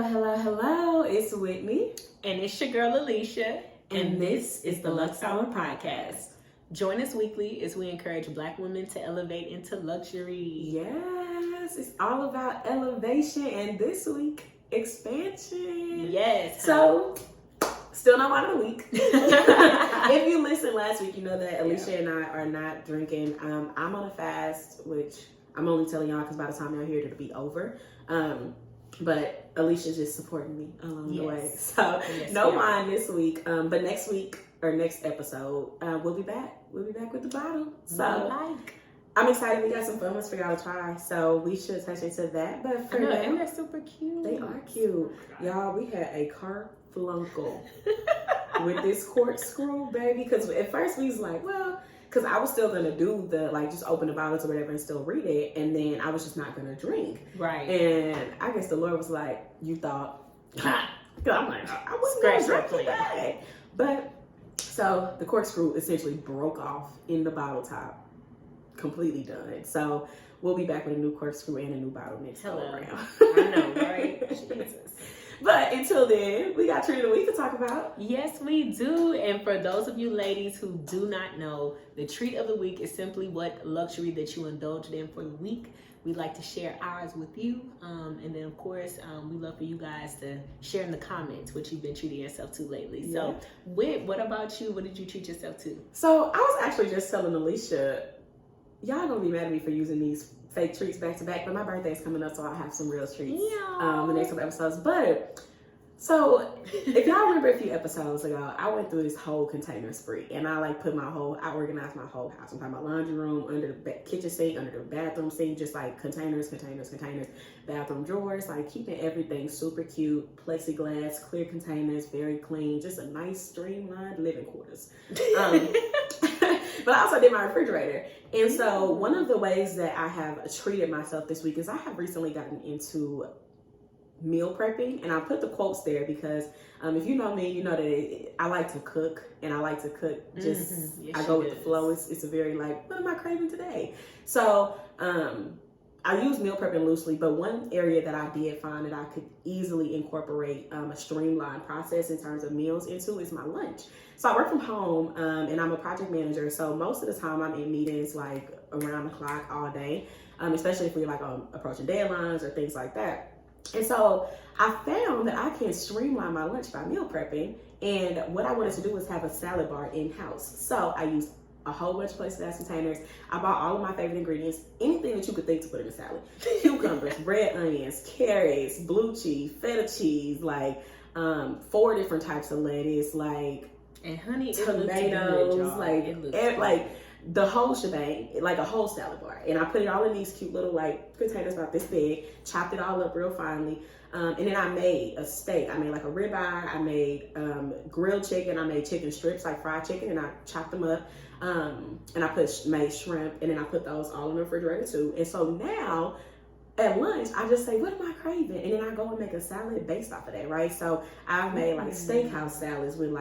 Hello. It's Whitney. And it's your girl, Alicia. And this is the Luxe Hour Podcast. Join us weekly as we encourage Black women to elevate into luxury. Yes, it's all about elevation. And this week, expansion. Yes. So, still not wine of the week. If you listened last week, you know that Alicia and I are not drinking. I'm on a fast, which I'm only telling y'all because by the time y'all hear it, it'll be over. But Alicia's just supporting me along the way. So no wine this week. But next week or next episode, we'll be back. We'll be back with the bottle. So I'm excited. We got some fun ones for y'all to try. So we should touch into that. But for now, and they're super cute. They are cute. Y'all, we had a carfluncle with this corkscrew, baby. Because at first we was like, well, because I was still going to do the, just open the bottles or whatever and still read it. And then I was just not going to drink. Right. And I guess the Lord was like, you thought. I'm like, I wasn't going to drink today. But, so the corkscrew essentially broke off in the bottle top. Completely done. So we'll be back with a new corkscrew and a new bottle next go around. I know, right? Jesus. But until then, we got treat of the week to talk about. Yes, we do. And for those of you ladies who do not know, the treat of the week is simply what luxury that you indulged in for the week. We'd like to share ours with you. And then, of course, we love for you guys to share in the comments what you've been treating yourself to lately. So, Whit, what about you? What did you treat yourself to? So, I was actually just telling Alicia, y'all gonna be mad at me for using these fake treats back to back, but my birthday is coming up, so I'll have some real treats the next couple episodes. But so if y'all remember a few episodes ago, I went through this whole container spree, and I I organized my whole house. I'm talking about laundry room, under the kitchen sink, under the bathroom sink, just containers, bathroom drawers, keeping everything super cute, plexiglass, clear containers, very clean, just a nice streamlined living quarters. But I also did my refrigerator. And so one of the ways that I have treated myself this week is I have recently gotten into meal prepping. And I put the quotes there because if you know me, you know that I like to cook. And I like to cook just, I go with the flow. It's a very what am I craving today? So I use meal prepping loosely, but one area that I did find that I could easily incorporate a streamlined process in terms of meals into is my lunch. So I work from home and I'm a project manager. So most of the time I'm in meetings around the clock all day, especially if we're approaching deadlines or things like that. And so I found that I can streamline my lunch by meal prepping. And what I wanted to do was have a salad bar in-house. So I used a whole bunch of plexiglass containers. I bought all of my favorite ingredients, anything that you could think to put in a salad. Cucumbers, red onions, carrots, blue cheese, feta cheese, 4 different types of lettuce, and honey, tomatoes, the whole shebang, a whole salad bar. And I put it all in these cute little containers about this big, chopped it all up real finely. And then I made a steak. I made a ribeye. I made grilled chicken. I made chicken strips, fried chicken, and I chopped them up. And I made shrimp, and then I put those all in the refrigerator too. And so now at lunch, I just say, what am I craving? And then I go and make a salad based off of that, right? So I've made steakhouse salads with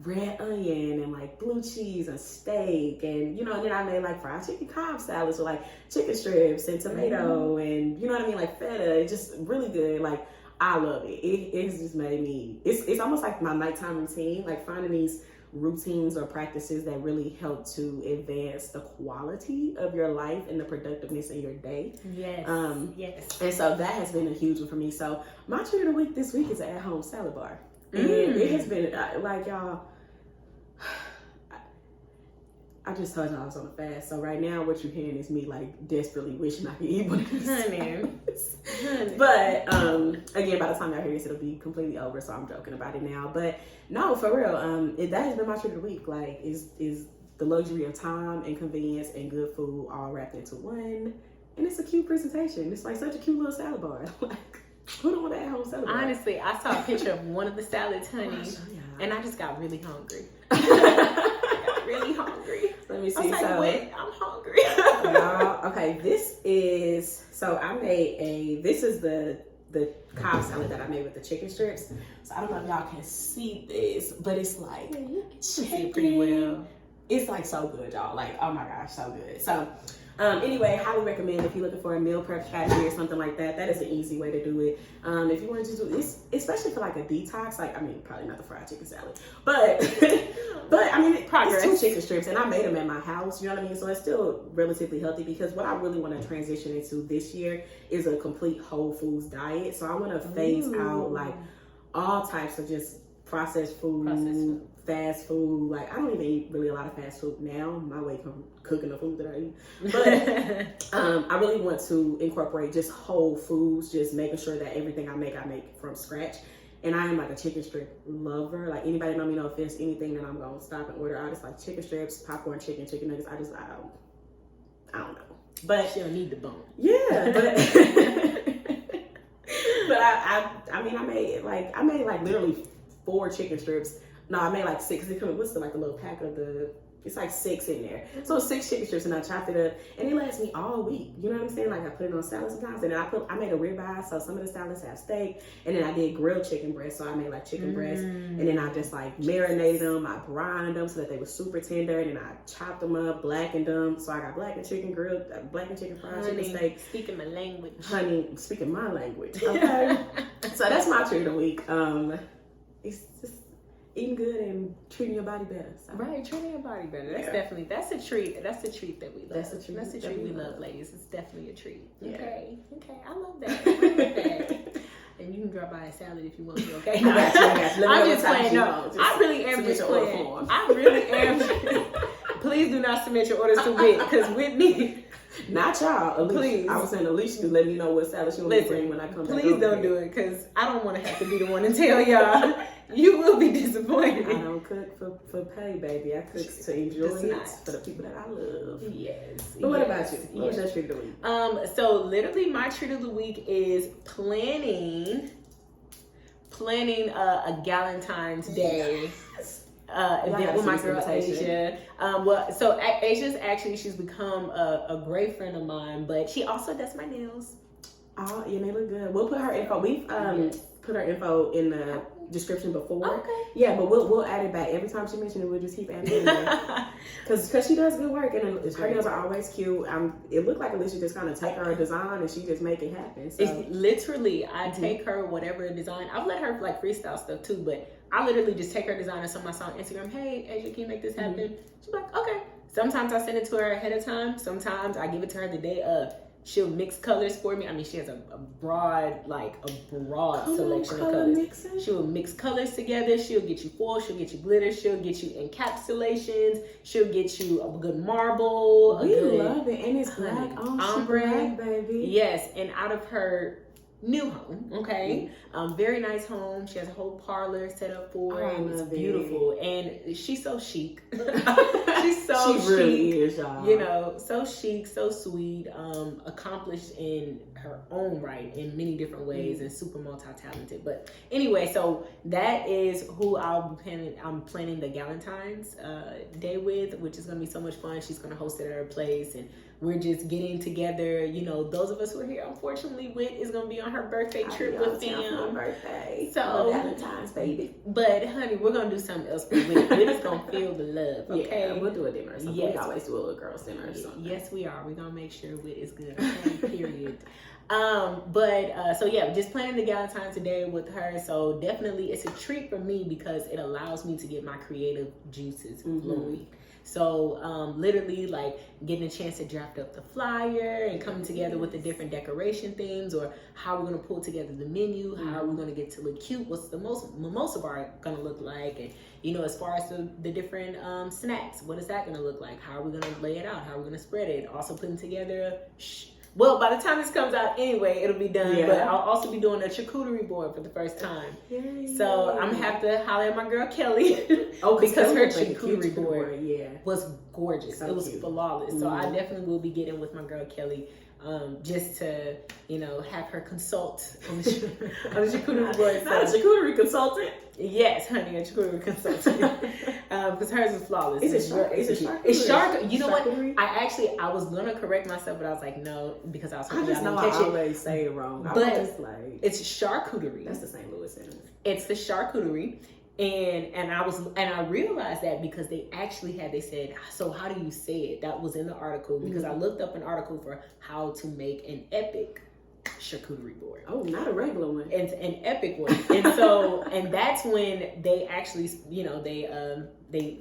red onion and blue cheese and steak, and and then I made fried chicken Cobb salads with chicken strips and tomato and feta. It's just really good. I love it. It's just made me. It's almost like my nighttime routine. Finding these routines or practices that really help to advance the quality of your life and the productiveness in your day. Yes. Yes. And so that has been a huge one for me. So my treat of the week this week is an at-home salad bar. And it has been y'all, I just told y'all I was on a fast. So right now what you're hearing is me desperately wishing I could eat one of these. Honey. But again, by the time y'all hear this, it'll be completely over. So I'm joking about it now. But no, for real, that has been my treat of the week. Is the luxury of time and convenience and good food all wrapped into one. And it's a cute presentation. It's such a cute little salad bar. Who don't want that at-home salad bar? Honestly, I saw a picture of one of the salads, honey, and I just got really hungry. Really hungry. Let me see. I was wait, I'm hungry. Okay, this is the Cobb salad that I made with the chicken strips. So I don't know if y'all can see this, but it's you can see it pretty well. It's so good, y'all. Oh my gosh, so good. So Anyway, highly recommend if you're looking for a meal prep strategy or something like that. That is an easy way to do it. If you want to just do this, especially for like a detox, like, I mean, probably not the fried chicken salad, but I mean, it's 2 chicken strips, and I made them at my house. You know what I mean? So it's still relatively healthy, because what I really want to transition into this year is a complete whole foods diet. So I want to phase out like all types of just processed food, fast food. Like, I don't even eat really a lot of fast food now. My way from cooking the food that I eat. But I really want to incorporate just whole foods, just making sure that everything I make from scratch. And I am like a chicken strip lover. Like, anybody know me know if there's anything that I'm going to stop and order, I just like chicken strips, popcorn chicken, chicken nuggets. I don't know. But she don't need the bone. Yeah, but but I mean, I made like literally 4 chicken strips. No, I made like 6. What's the little pack of the? It's like 6 in there. So 6 chicken strips, and I chopped it up, and it lasts me all week. You know what I'm saying? Like, I put it on salad sometimes, and then I made a ribeye, so some of the salads have steak, and then I did grilled chicken breast, so I made like chicken breast, and then I just like marinated them, I brined them so that they were super tender, and then I chopped them up, blackened them, so I got blackened chicken grilled, blackened chicken fried chicken steak. Speaking my language. Honey, speaking my language. Okay. So that's my treat of the week. It's just eating good and treating your body better. So. Right, treating your body better. That's a treat. That's a treat that we love. That's a treat we love, ladies. It's definitely a treat. Yeah. Okay. I love that. I love that. And you can drop by a salad if you want to. Okay. I got you. I'm just playing. No, I really am just playing. I really am. Please do not submit your orders to Whit, because Whitney. Not y'all. Please. I was saying Alicia, let me know what salad you want to bring when I come back. Please don't do it, because I don't want to have to be the one to tell y'all. You will be disappointed. I don't cook for pay, baby. I cook to enjoy it for the people that I love. Yes. But what about you? What's your treat of the week? So literally my treat of the week is planning a Galentine's Day event with my girl Asia. So Asia's she's become a great friend of mine, but she also does my nails. Oh, yeah, they look good. We'll put her info. We've put her info in the description before. Okay. Yeah, but we'll add it back every time she mentions it. We'll just keep adding it in there. Because she does good work, and her nails are always cute. It looked like Alicia just kind of take her design and she just make it happen. So. It's literally, I take her whatever design. I've let her like freestyle stuff too, but I literally just take her design and somebody saw on Instagram, hey, Asia, can you make this happen? She's like, okay. Sometimes I send it to her ahead of time. Sometimes I give it to her the day of. She'll mix colors for me. I mean, she has a broad selection of colors. Mixing. She will mix colors together. She'll get you foil. She'll get you glitter. She'll get you encapsulations. She'll get you a good marble. We love it. And it's black. Ombre, baby. Yes. And out of her new home, okay? Very nice home. She has a whole parlor set up for her. And it's beautiful. And she's so chic. She's so chic. She really is, y'all. You know, so chic, so sweet, accomplished in her own right in many different ways, and super multi-talented. But anyway, so that is who I'm planning the Galentine's Day with, which is going to be so much fun. She's going to host it at her place, and we're just getting together. You know, those of us who are here, unfortunately, Whit is going to be on her birthday trip with them. My birthday. So Valentine's, baby. But honey, we're going to do something else for Whit. Whit is going to feel the love, okay? Yeah, we'll do a dinner or something. Yes. We always do a little girls dinner or something. Yes, we are. We're going to make sure Whit is good, okay? Period. So yeah, just planning the Galentine's Day with her. So definitely it's a treat for me because it allows me to get my creative juices flowing. So literally like getting a chance to draft up the flyer and coming together with the different decoration themes, or how we're going to pull together the menu, how are we going to get to look cute, what's the mimosa bar going to look like, and you know, as far as the different snacks, what is that going to look like, how are we going to lay it out, how are we going to spread it, also putting together well, by the time this comes out anyway, it'll be done. Yeah. But I'll also be doing a charcuterie board for the first time. Yay. So I'm going to have to holler at my girl Kelly. Because her charcuterie board was gorgeous. It was flawless. So I definitely will be getting with my girl Kelly just to, you know, have her consult on the charcuterie board. Not a charcuterie consultant? Yes, honey, a charcuterie consultant. Because hers is flawless. It's charcuterie. You know what? I was gonna correct myself, but I was like, no, because I was hoping y'all didn't catch it. I always say it wrong. But it's charcuterie. That's the St. Louis sentence. It's the charcuterie. And I realized that because they said, so how do you say it? That was in the article, because I looked up an article for how to make an epic charcuterie board. Oh, not a regular one. It's an epic one. And so, and that's when they actually, they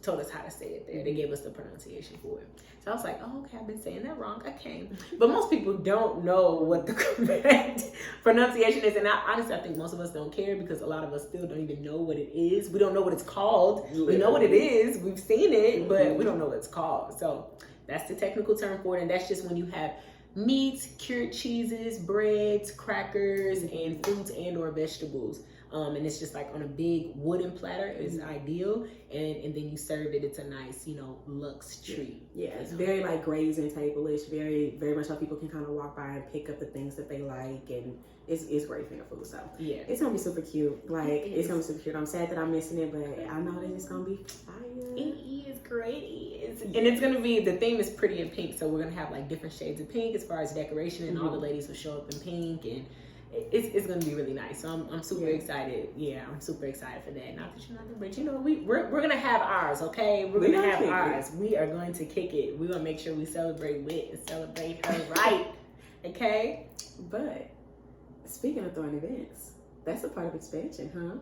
told us how to say it there. They gave us the pronunciation for it. So I was like, oh, okay, I've been saying that wrong. I came. But most people don't know what the correct pronunciation is. And honestly, I think most of us don't care, because a lot of us still don't even know what it is. We don't know what it's called. Literally. We know what it is. We've seen it, but we don't know what it's called. So that's the technical term for it. And that's just when you have meats, cured cheeses, breads, crackers, and fruits and or vegetables. And it's just like on a big wooden platter is ideal. And then you serve it. It's a nice, luxe treat. Yeah, it's very like grazing table-ish, very, very much how people can kind of walk by and pick up the things that they like. And it's great finger food. So yeah, it's going to be super cute. Like, it's going to be super cute. I'm sad that I'm missing it, but I know that it's going to be fire. It is great. And it's going to be, the theme is pretty in pink. So we're going to have like different shades of pink as far as decoration, and all the ladies will show up in pink, and it's going to be really nice. So I'm super excited. Yeah, I'm super excited for that. Not that you're not, but we're going to have ours, okay? We're going to have ours. We are going to kick it. We're going to make sure we celebrate Wit and celebrate her right, okay? But speaking of throwing events, that's a part of expansion, huh?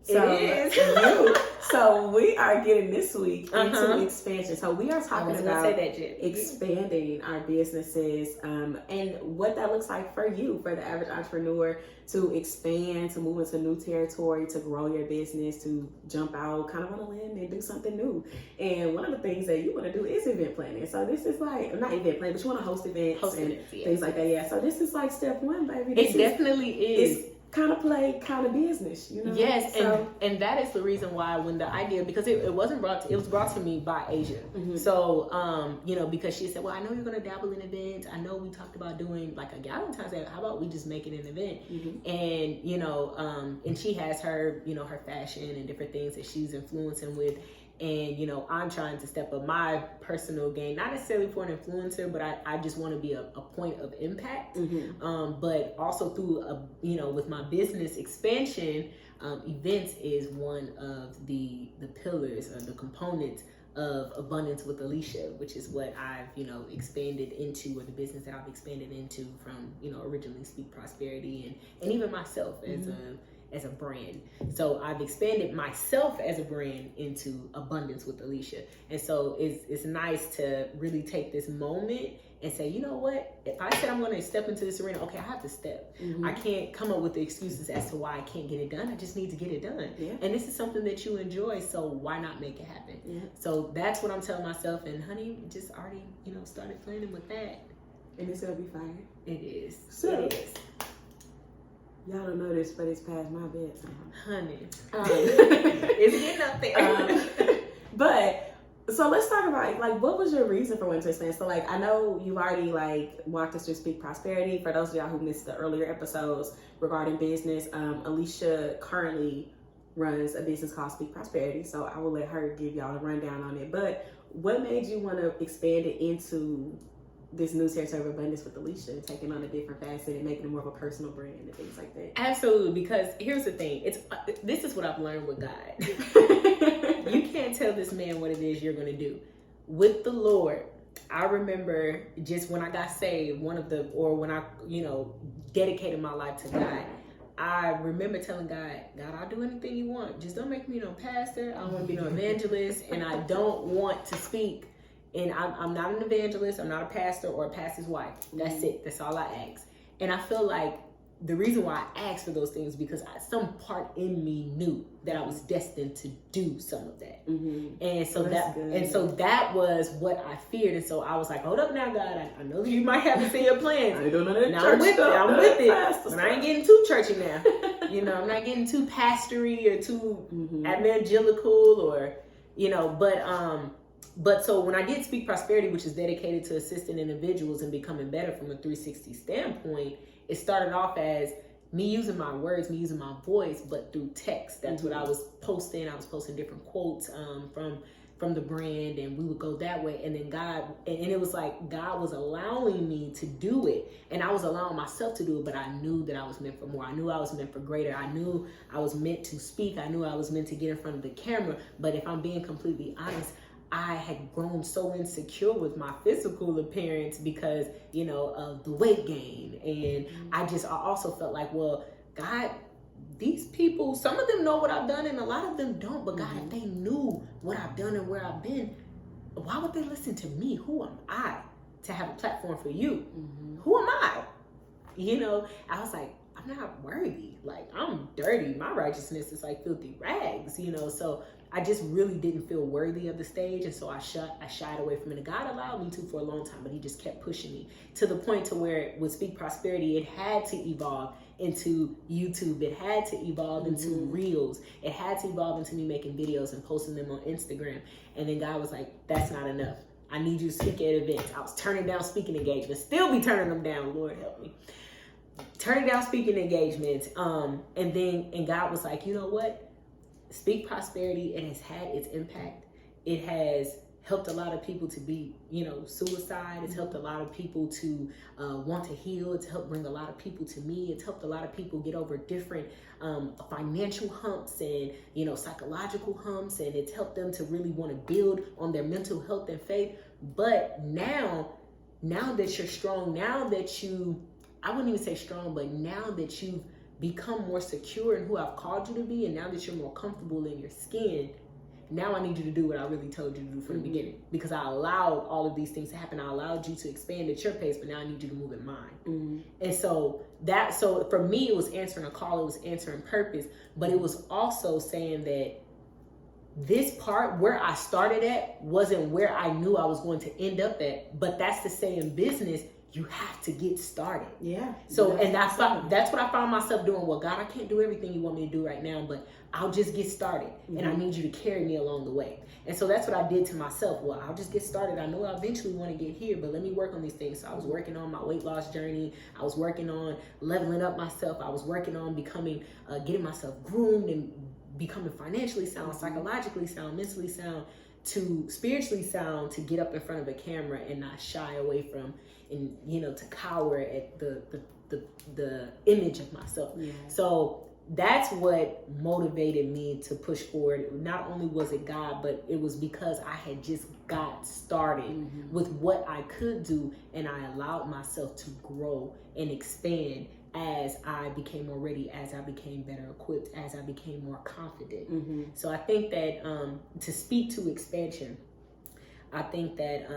So, it is. So we are getting this week into expansion. So we are talking about expanding our businesses, and what that looks like for you, for the average entrepreneur, to expand, to move into new territory, to grow your business, to jump out kind of on a limb and do something new. And one of the things that you want to do is event planning. So this is like, not event planning, but you want to host events things like that. Yeah. So this is like step one, baby. It definitely is. Kind of play, kind of business, Yes, so, and that is the reason why when the idea, because it was brought to me by Asia. So, because she said, well, I know you're going to dabble in events. I know we talked about doing like a Valentine's Day. How about we just make it an event? And, and she has her, her fashion and different things that she's influencing with. And, I'm trying to step up my personal game, not necessarily for an influencer, but I just want to be a point of impact. But also through, with my business expansion, events is one of the pillars or the components of Abundance with Alicia, which is what I've, expanded into, or the business that I've expanded into from, originally Speak Prosperity and even myself as a brand. So I've expanded myself as a brand into Abundance with Alicia. And so it's nice to really take this moment and say, you know what? If I said I'm going to step into this arena, okay, I have to step. I can't come up with the excuses as to why I can't get it done. I just need to get it done. And this is something that you enjoy, so why not make it happen? So that's what I'm telling myself. And honey, just already, started planning with that. And it's going to be fire. It is. So, it is. Y'all don't know this, but it's past my bedtime. Honey. It's getting up there. But, so let's talk about, like, what was your reason for wanting to expand? So, like, I know you've already, like, walked us through Speak Prosperity. For those of y'all who missed the earlier episodes regarding business, Alicia currently runs a business called Speak Prosperity. So I will let her give y'all a rundown on it. But what made you want to expand it into this new territory of Abundance with Alicia, taking on a different facet and making it more of a personal brand and things like that? Absolutely, because here's the thing. This is what I've learned with God. You can't tell this man what it is you're going to do. With the Lord, I remember just when I got saved, when I, dedicated my life to God, I remember telling God, I'll do anything you want. Just don't make me no pastor. I don't want to be no evangelist, and I don't want to speak. And I'm not an evangelist, I'm not a pastor or a pastor's wife. That's it. That's all I ask. And I feel like the reason why I asked for those things because some part in me knew that I was destined to do some of that. And so that was what I feared. And so I was like, hold up now, God. I know you might have to say your plans. I don't know that I'm with it. But I ain't getting too churchy now. I'm not getting too pastory or too evangelical or, But so when I did Speak Prosperity, which is dedicated to assisting individuals and becoming better from a 360 standpoint, it started off as me using my words, me using my voice, but through text. That's what I was posting. I was posting different quotes from from the brand, and we would go that way. And then God, and it was like God was allowing me to do it, and I was allowing myself to do it, but I knew that I was meant for more. I knew I was meant for greater. I knew I was meant to speak. I knew I was meant to get in front of the camera. But if I'm being completely honest, I had grown so insecure with my physical appearance because, you know, of the weight gain. And I also felt like, well, God, these people, some of them know what I've done and a lot of them don't. But God, if they knew what I've done and where I've been, why would they listen to me? Who am I to have a platform for you? Who am I? You know, I was like, I'm not worthy. Like, I'm dirty. My righteousness is like filthy rags, you know. So I just really didn't feel worthy of the stage. And so I shied away from it. And God allowed me to for a long time, but he just kept pushing me to the point to where with Speak Prosperity, it had to evolve into YouTube. It had to evolve into Reels. It had to evolve into me making videos and posting them on Instagram. And then God was like, that's not enough. I need you to speak at events. I was turning down speaking engagements. Still be turning them down. Lord help me. Turning down speaking engagements. And God was like, you know what? Speak Prosperity, it has had its impact. It has helped a lot of people to be, you know, suicide. It's helped a lot of people to want to heal. It's helped bring a lot of people to me. It's helped a lot of people get over different financial humps and, you know, psychological humps. And it's helped them to really want to build on their mental health and faith. But now that you're strong, now that I wouldn't even say strong, but now that you've become more secure in who I've called you to be, and now that you're more comfortable in your skin, now I need you to do what I really told you to do from the beginning, because I allowed all of these things to happen. I allowed you to expand at your pace, but now I need you to move at mine. And so for me, it was answering a call, it was answering purpose, but it was also saying that this part where I started at wasn't where I knew I was going to end up at, but that's to say in business, you have to get started. Yeah. So, and that's what I found myself doing. Well, God, I can't do everything you want me to do right now, but I'll just get started. And I need you to carry me along the way. And so that's what I did to myself. Well, I'll just get started. I know I eventually want to get here, but let me work on these things. So I was working on my weight loss journey. I was working on leveling up myself. I was working on becoming, getting myself groomed and becoming financially sound, psychologically sound, mentally sound, to spiritually sound, to get up in front of a camera and not shy away from, and, you know, to cower at the image of myself. Yeah. So that's what motivated me to push forward. Not only was it God, but it was because I had just got started with what I could do, and I allowed myself to grow and expand as I became more ready, as I became better equipped, as I became more confident. So I think that to speak to expansion, I think that,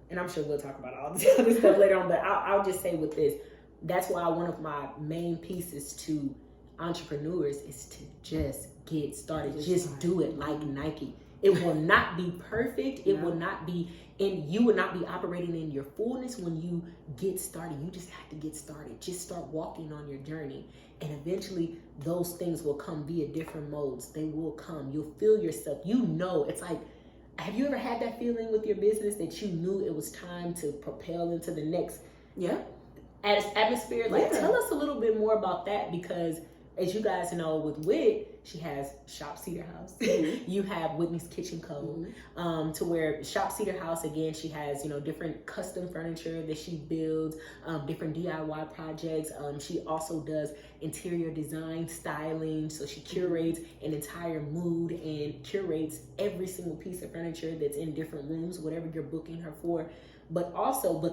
and I'm sure we'll talk about all this other stuff later on, but I'll just say with this, that's why one of my main pieces to entrepreneurs is to just get started. Just do it like Nike. It will not be perfect. It will not be, and you will not be operating in your fullness when you get started. You just have to get started. Just start walking on your journey. And eventually those things will come via different modes. They will come. You'll feel yourself. You know, it's like, have you ever had that feeling with your business that you knew it was time to propel into the next atmosphere? Like, tell us a little bit more about that, because as you guys know, with Wit, she has Shop Cedar House. You have Whitney's Kitchen Co. To where Shop Cedar House, again, she has, you know, different custom furniture that she builds, different DIY projects. She also does interior design, styling. So she curates an entire mood and curates every single piece of furniture that's in different rooms, whatever you're booking her for. But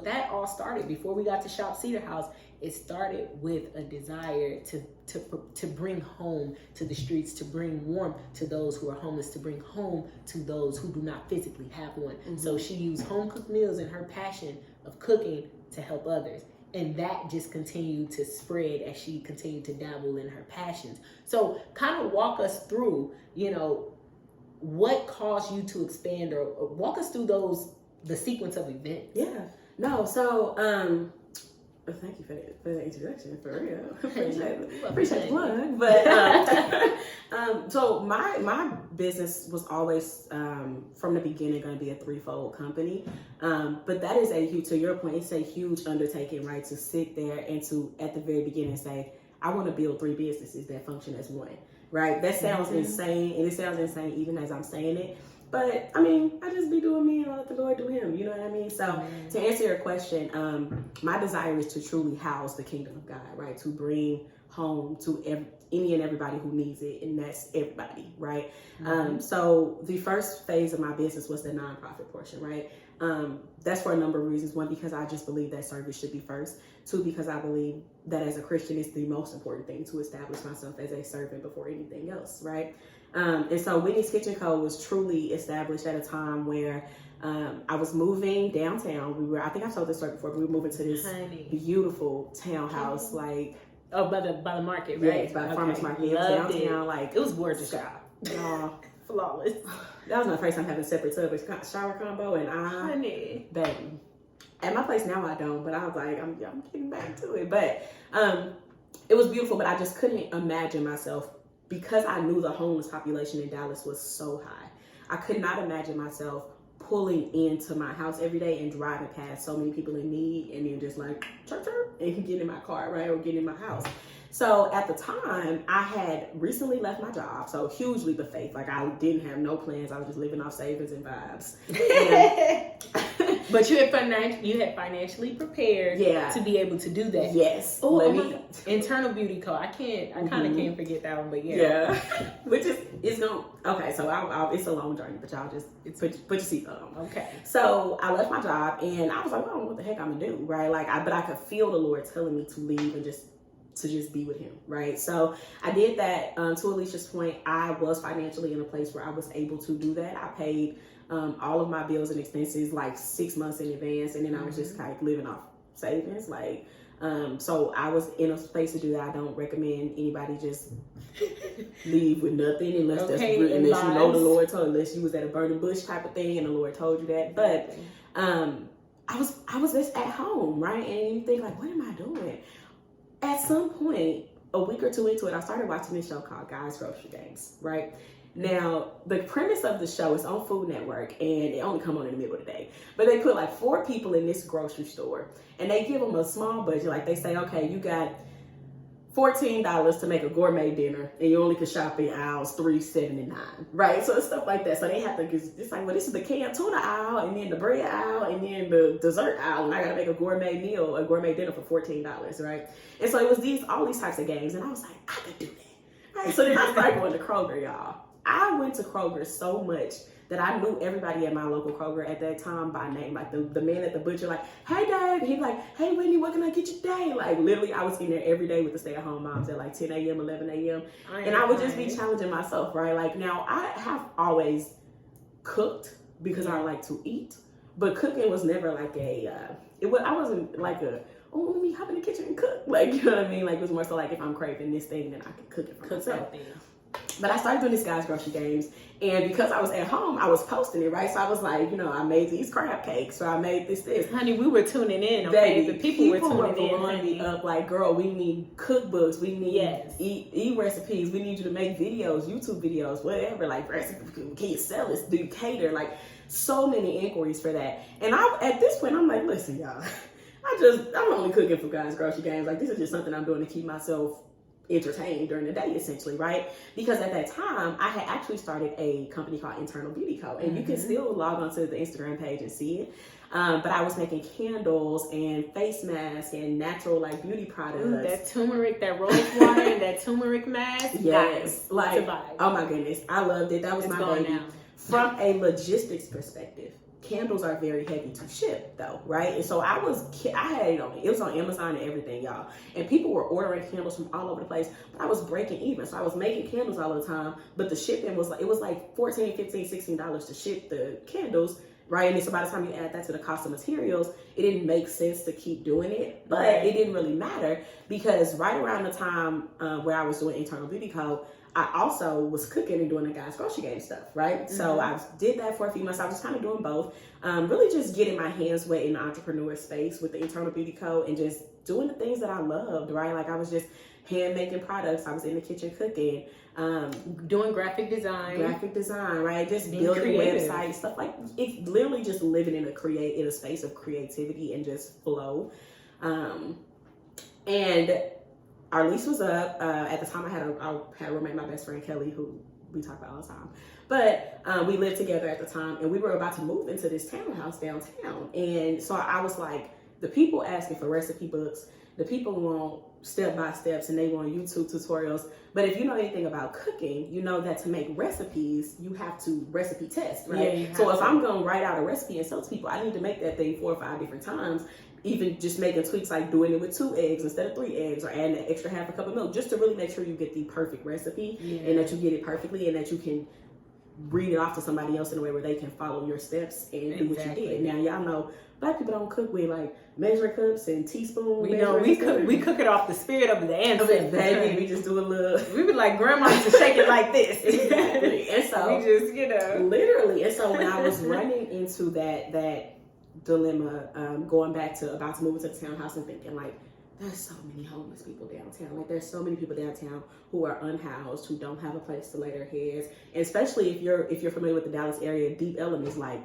that all started before we got to Shop Cedar House. It started with a desire to bring home to the streets, to bring warmth to those who are homeless, to bring home to those who do not physically have one. So she used home cooked meals and her passion of cooking to help others. And that just continued to spread as she continued to dabble in her passions. So kind of walk us through, you know, what caused you to expand, or walk us through the sequence of events. Thank you for the introduction, for real. Appreciate the plug. But so my business was always from the beginning going to be a threefold company. But that is to your point, it's a huge undertaking, right? To sit there and to at the very beginning say, I want to build 3 businesses that function as one, right? That sounds insane, and it sounds insane even as I'm saying it. But I mean, I just be doing me and I let the Lord do him. You know what I mean? So to answer your question, my desire is to truly house the kingdom of God, right? To bring home to any and everybody who needs it, and that's everybody, right? So the first phase of my business was the nonprofit portion, right? That's for a number of reasons. One, because I just believe that service should be first. Two, because I believe that as a Christian, it's the most important thing to establish myself as a servant before anything else, right? And so Whitney's Kitchen Co. was truly established at a time where I was moving downtown. I think I've told this story before, but we were moving to this beautiful townhouse, like... Oh, by the market, right? Yeah, by the farmer's market. It was downtown, like... It was gorgeous, y'all. Flawless. That was my first time having a separate tub and shower combo, and baby. At my place now I don't, but I was like, I'm getting back to it. But it was beautiful, but I just couldn't imagine myself, because I knew the homeless population in Dallas was so high. I could not imagine myself pulling into my house every day and driving past so many people in need, and then just like chirp, and getting in my car, right, or getting in my house. So at the time, I had recently left my job, so huge leap of faith. Like, I didn't have no plans. I was just living off savings and vibes. But you had financially prepared to be able to do that. Yes. Oh my God. Internal Beauty Co. I kind of can't forget that one, but yeah. Which is, it's going to, okay, so it's a long journey, but y'all just put your seatbelt on. Okay. So I left my job, and I was like, I don't know what the heck I'm going to do, right? Like, but I could feel the Lord telling me to leave and just be with him, right? So I did that. To Alicia's point, I was financially in a place where I was able to do that. I paid all of my bills and expenses like 6 months in advance, and then I was just kind of living off savings. Like, so I was in a place to do that. I don't recommend anybody just leave with nothing unless you know the Lord told, unless you was at a burning bush type of thing and the Lord told you that. But I was just at home, right? And you think like, what am I doing? At some point, a week or two into it, I started watching this show called Guys Grocery Games, right? Now, the premise of the show is on Food Network, and it only come on in the middle of the day. But they put like 4 people in this grocery store, and they give them a small budget. Like, they say, okay, you got $14 to make a gourmet dinner, and you only can shop in aisles 379, right? So it's stuff like that. So they have to, it's like, well, this is the canned tuna aisle, and then the bread aisle, and then the dessert aisle, and I gotta make a gourmet dinner for $14, right? And so it was all these types of games, and I was like, I could do that, right? So then I started going to Kroger, y'all. I went to Kroger so much that I knew everybody at my local Kroger at that time by name. Like the man at the butcher, like, hey Dave, he'd like, hey Whitney, what can I get you today? Like, literally, I was in there every day with the stay-at-home moms at like 10 a.m., 11 a.m. And I would just be challenging myself, right? Like, now I have always cooked because I like to eat, but cooking was never like I wasn't like oh, let me hop in the kitchen and cook. Like, you know what I mean? Like, it was more so like, if I'm craving this thing, then I can cook it for myself. But I started doing these Guys Grocery Games, and because I was at home, I was posting it, right? So I was like, I made these crab cakes, or I made this. Honey, we were tuning in, okay? Baby, the people were tuning in, blowing me up like, girl, we need cookbooks, we need eat recipes, we need you to make videos, YouTube videos, whatever, like, recipes, can you sell this? Do you cater? Like, so many inquiries for that. And at this point, I'm like, listen, y'all, I'm only cooking for Guys Grocery Games. Like, this is just something I'm doing to keep myself entertained during the day, essentially, right? Because at that time, I had actually started a company called Internal Beauty Co. And you can still log onto the Instagram page and see it. But I was making candles and face masks and natural like beauty products. Ooh, that turmeric, that rose water, and that turmeric mask. Yes, like, oh my goodness, I loved it. That was my baby. Now. From a logistics perspective, candles are very heavy to ship though, right? And so I had it was on Amazon and everything, y'all. And people were ordering candles from all over the place, but I was breaking even. So I was making candles all the time, but the shipping was like, it was like $14, $15, $16 to ship the candles, right? And so by the time you add that to the cost of materials, it didn't make sense to keep doing it, but it didn't really matter because right around the time where I was doing Internal Beauty Co., I also was cooking and doing the Guys Grocery Game stuff, right? So I did that for a few months. I was kind of doing both. Really just getting my hands wet in the entrepreneur space with the Internal Beauty Co. and just doing the things that I loved, right? Like, I was just hand making products. I was in the kitchen cooking. Doing graphic design, right? Just building websites, stuff like it's literally just living in a space of creativity and just flow. And our lease was up. At the time, I had a roommate, my best friend Kelly, who we talk about all the time. But we lived together at the time, and we were about to move into this townhouse downtown. And so I was like, the people asking for recipe books, the people want step-by-steps, and they want YouTube tutorials. But if you know anything about cooking, you know that to make recipes, you have to recipe test, right? Yeah, so if I'm going to write out a recipe and sell to people, I need to make that thing 4 or 5 different times. Even just making tweaks like doing it with 2 eggs instead of 3 eggs, or adding an extra half a cup of milk, just to really make sure you get the perfect recipe and that you get it perfectly, and that you can read it off to somebody else in a way where they can follow your steps and do what you did. Now, y'all know Black people don't cook with like measuring cups and teaspoons. We know we cook it off the spirit of the ancestors. Baby, we just do a little. We be like, grandma used to shake it like this. Exactly. And so we just, literally. And so when I was running into that dilemma, going back to about to move into the townhouse and thinking like, there's so many homeless people downtown. Like there's so many people downtown who are unhoused, who don't have a place to lay their heads. And especially if you're familiar with the Dallas area, Deep Ellum is like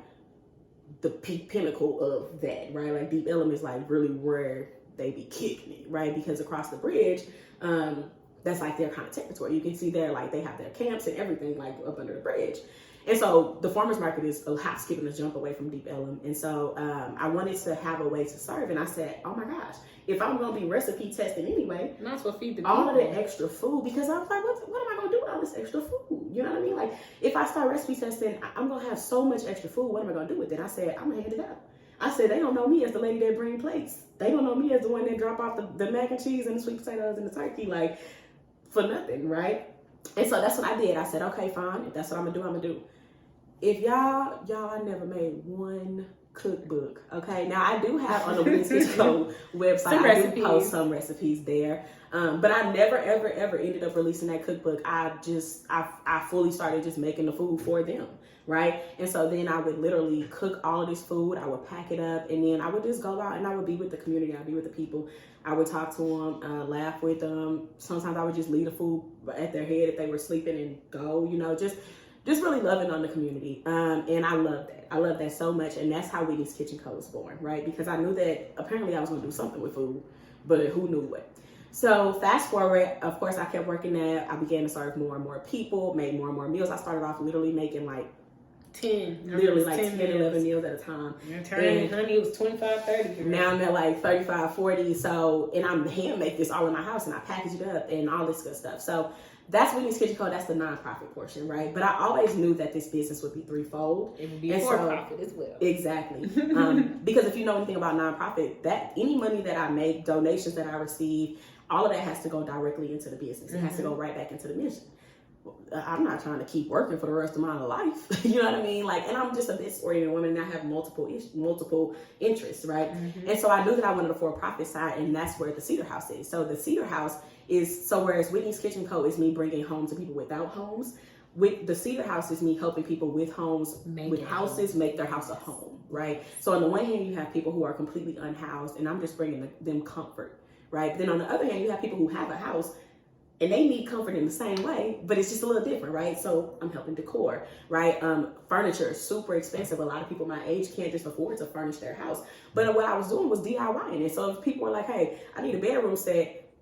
the peak pinnacle of that, right? Like Deep Ellum is like really where they be kicking it, right? Because across the bridge, that's like their kind of territory. You can see there, like they have their camps and everything like up under the bridge. And so the farmer's market is a hop, skip, and a jump away from Deep Ellum. And so I wanted to have a way to serve. And I said, oh my gosh, if I'm going to be recipe testing anyway, might as well feed the people. All of the extra food, because I was like, what am I going to do with all this extra food? You know what I mean? Like if I start recipe testing, I'm going to have so much extra food. What am I going to do with it? I said, I'm going to hand it out. I said, they don't know me as the lady that bring plates. They don't know me as the one that drop off the mac and cheese and the sweet potatoes and the turkey, like for nothing, right? And so that's what I did. I said, okay, fine. If that's what I'm going to do, I'm going to do. If y'all never made one cookbook, okay? Now I do have on the Luxe website, I do post some recipes there, but I never ever ended up releasing that cookbook. I fully started just making the food for them, right? And so then I would literally cook all of this food, I would pack it up, and then I would just go out and I would be with the community, I'd be with the people, I would talk to them, laugh with them. Sometimes I would just leave the food at their head if they were sleeping and go, you know, just really loving on the community. And I love that. I love that so much. And that's how Whitney's Kitchen Co. was born, right? Because I knew that apparently I was going to do something with food, but who knew what? So fast forward, of course, I kept working there. I began to serve more and more people, made more and more meals. I started off literally making like 10, 11 meals at a time. And honey, it was 25, 30. Now I'm at like 35, 40. So, and I'm hand make this all in my house and I package it up and all this good stuff. So that's Whitney's Kitchen Co. That's the nonprofit portion, right? But I always knew that this business would be threefold. It would be for profit as well. Exactly. Because if you know anything about nonprofit, that any money that I make, donations that I receive, all of that has to go directly into the business. It has to go right back into the mission. I'm not trying to keep working for the rest of my life. You know what I mean? Like, and I'm just a business-oriented woman, and I have multiple interests, right? And so I knew that I wanted a for-profit side, and that's where the Cedar House is. So the Cedar House is, so whereas Whitney's Kitchen Co. is me bringing home to people without homes, with the Cedar House is me helping people with homes, make their house a home, right? So on the one hand, you have people who are completely unhoused, and I'm just bringing them comfort, right? But then on the other hand, you have people who have a house, and they need comfort in the same way, but it's just a little different, right? So I'm helping decor, right? Furniture is super expensive. A lot of people my age can't just afford to furnish their house. But what I was doing was DIYing it. So if people were like, hey, I need a bedroom set,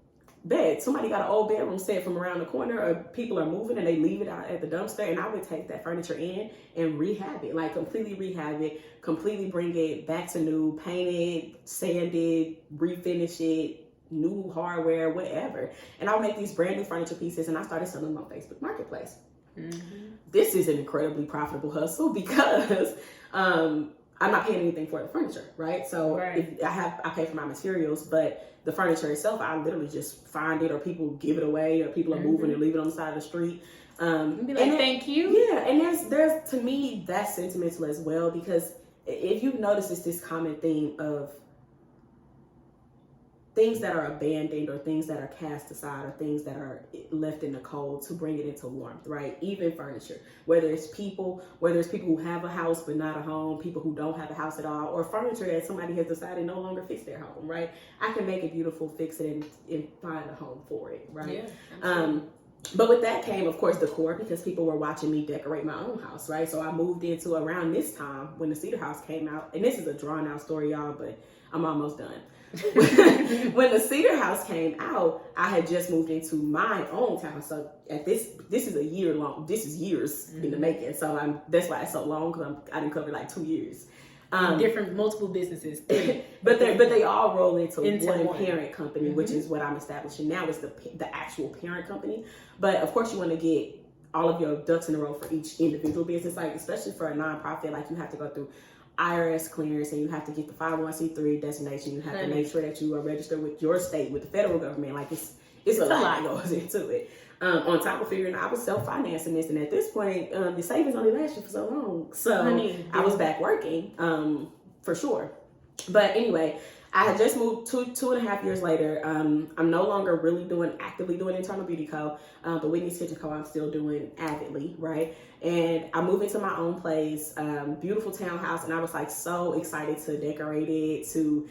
somebody got an old bedroom set from around the corner, or people are moving and they leave it out at the dumpster, and I would take that furniture in and rehab it, like completely rehab it, completely bring it back to new, paint it, sand it, refinish it, new hardware, whatever. And I'll make these brand new furniture pieces, and I started selling them on Facebook Marketplace. This is an incredibly profitable hustle because I'm not paying anything for the furniture, right? So if I pay for my materials, but the furniture itself, I literally just find it, or people give it away, or people are moving and leave it on the side of the street. And be like, thank you. Yeah, and there's to me that's sentimental as well, because if you've noticed, it's this common theme of things that are abandoned, or things that are cast aside, or things that are left in the cold to bring it into warmth, right? Even furniture, whether it's people who have a house but not a home, people who don't have a house at all, or furniture that somebody has decided no longer fits their home, right? I can make it beautiful, fix it, and find a home for it, right? Yeah, but with that came, of course, decor, because people were watching me decorate my own house, right? So I moved into around this time when the Cedar House came out, and this is a drawn out story, y'all, but I'm almost done. when the Cedar House came out, I had just moved into my own town. So at this is a year long. This is years in the making. So that's why it's so long, because I didn't cover like 2 years. Different multiple businesses, but they all roll into one parent company, Mm-hmm. which is what I'm establishing now. Is the actual parent company. But of course, you want to get all of your ducks in a row for each individual business. Like, especially for a nonprofit, like, you have to go through IRS clearance, and you have to get the 501c3 designation. You have to make sure that you are registered with your state, with the federal government. Like, it's a lot that goes into it. On top of figuring, I was self-financing this, and at this point, the savings only last you for so long. So I was back working, for sure. But anyway, I had just moved 2.5 years later. I'm no longer really actively doing Internal Beauty Co. But Whitney's Kitchen Co. I'm still doing avidly, right? And I moved into my own place, beautiful townhouse, and I was like so excited to decorate it, to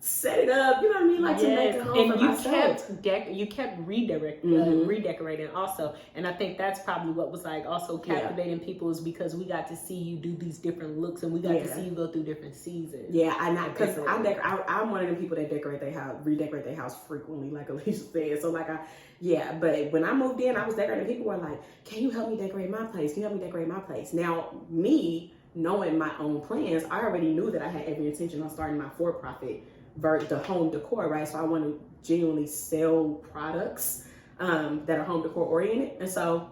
set it up, you know what I mean? Like, to make a home for myself. You kept redecorating also. And I think that's probably what was like also captivating people, is because we got to see you do these different looks, and we got to see you go through different seasons. Yeah, because I'm one of the people that redecorate their house frequently, like Alicia said. So like but when I moved in, I was decorating. People were like, "Can you help me decorate my place? Can you help me decorate my place?" Now, me knowing my own plans, I already knew that I had every intention on starting my for-profit the home decor, right? So I want to genuinely sell products that are home decor oriented. And so,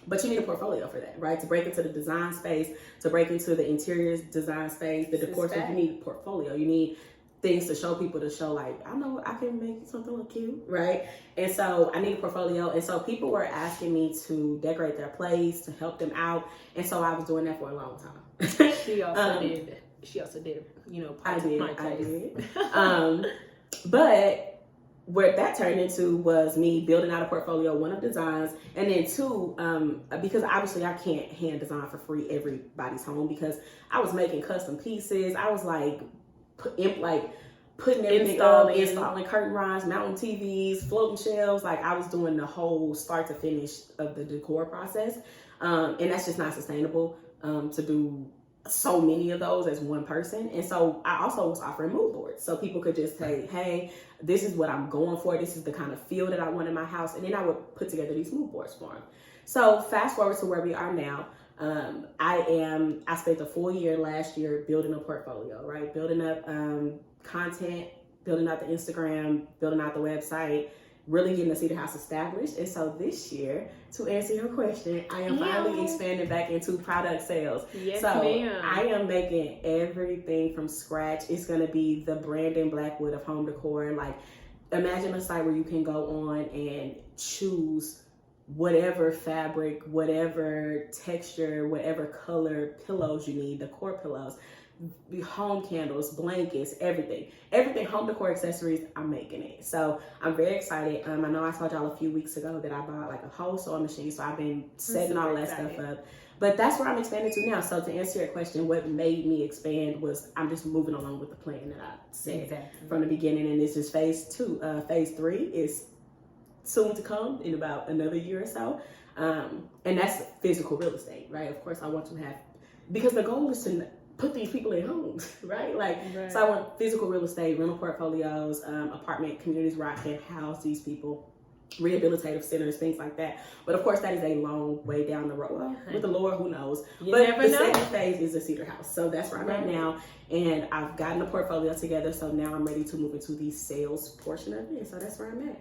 but you need a portfolio for that, right? To break into the design space, to break into the interiors design space, the decor space, you need a portfolio. You need things to show people, to show like, I know I can make something look cute, right? And so I need a portfolio. And so people were asking me to decorate their place, to help them out. And so I was doing that for a long time. She also did, I did. But where that turned into was me building out a portfolio, one of designs, and then two, because obviously I can't hand design for free everybody's home, because I was making custom pieces. I was like putting everything up, installing curtain rods, mounting TVs, floating shelves. Like, I was doing the whole start to finish of the decor process. And that's just not sustainable to do so many of those as one person. And so I also was offering mood boards, so people could just say, hey, this is what I'm going for, this is the kind of feel that I want in my house, and then I would put together these mood boards for them. So fast forward to where we are now. I spent a full year last year building a portfolio, right? Building up content, building out the Instagram, building out the website, really getting the Cedar House established. And so this year, to answer your question, I am finally expanding back into product sales. Yes, so ma'am. I am making everything from scratch. It's going to be the Brandon Blackwood of home decor. Like, imagine a site where you can go on and choose whatever fabric, whatever texture, whatever color pillows you need, decor pillows, home candles, blankets, everything home decor accessories. I'm making it, so I'm very excited. I know I told y'all a few weeks ago that I bought like a whole sewing machine, so I've been setting all that stuff up, but that's where I'm expanding to now. So to answer your question, what made me expand was I'm just moving along with the plan that I said from the beginning, and this is phase 2. Phase 3 is soon to come in about another year or so, and that's physical real estate, right? Of course, I want to have, because the goal is to put these people in homes, right? So I want physical real estate, rental portfolios, apartment communities where I can house these people, rehabilitative centers, things like that. But of course, that is a long way down the road. Well, with the Lord, who knows? But the second phase is the Cedar House. So that's where I'm at now. And I've gotten a portfolio together. So now I'm ready to move into the sales portion of it. And so that's where I'm at.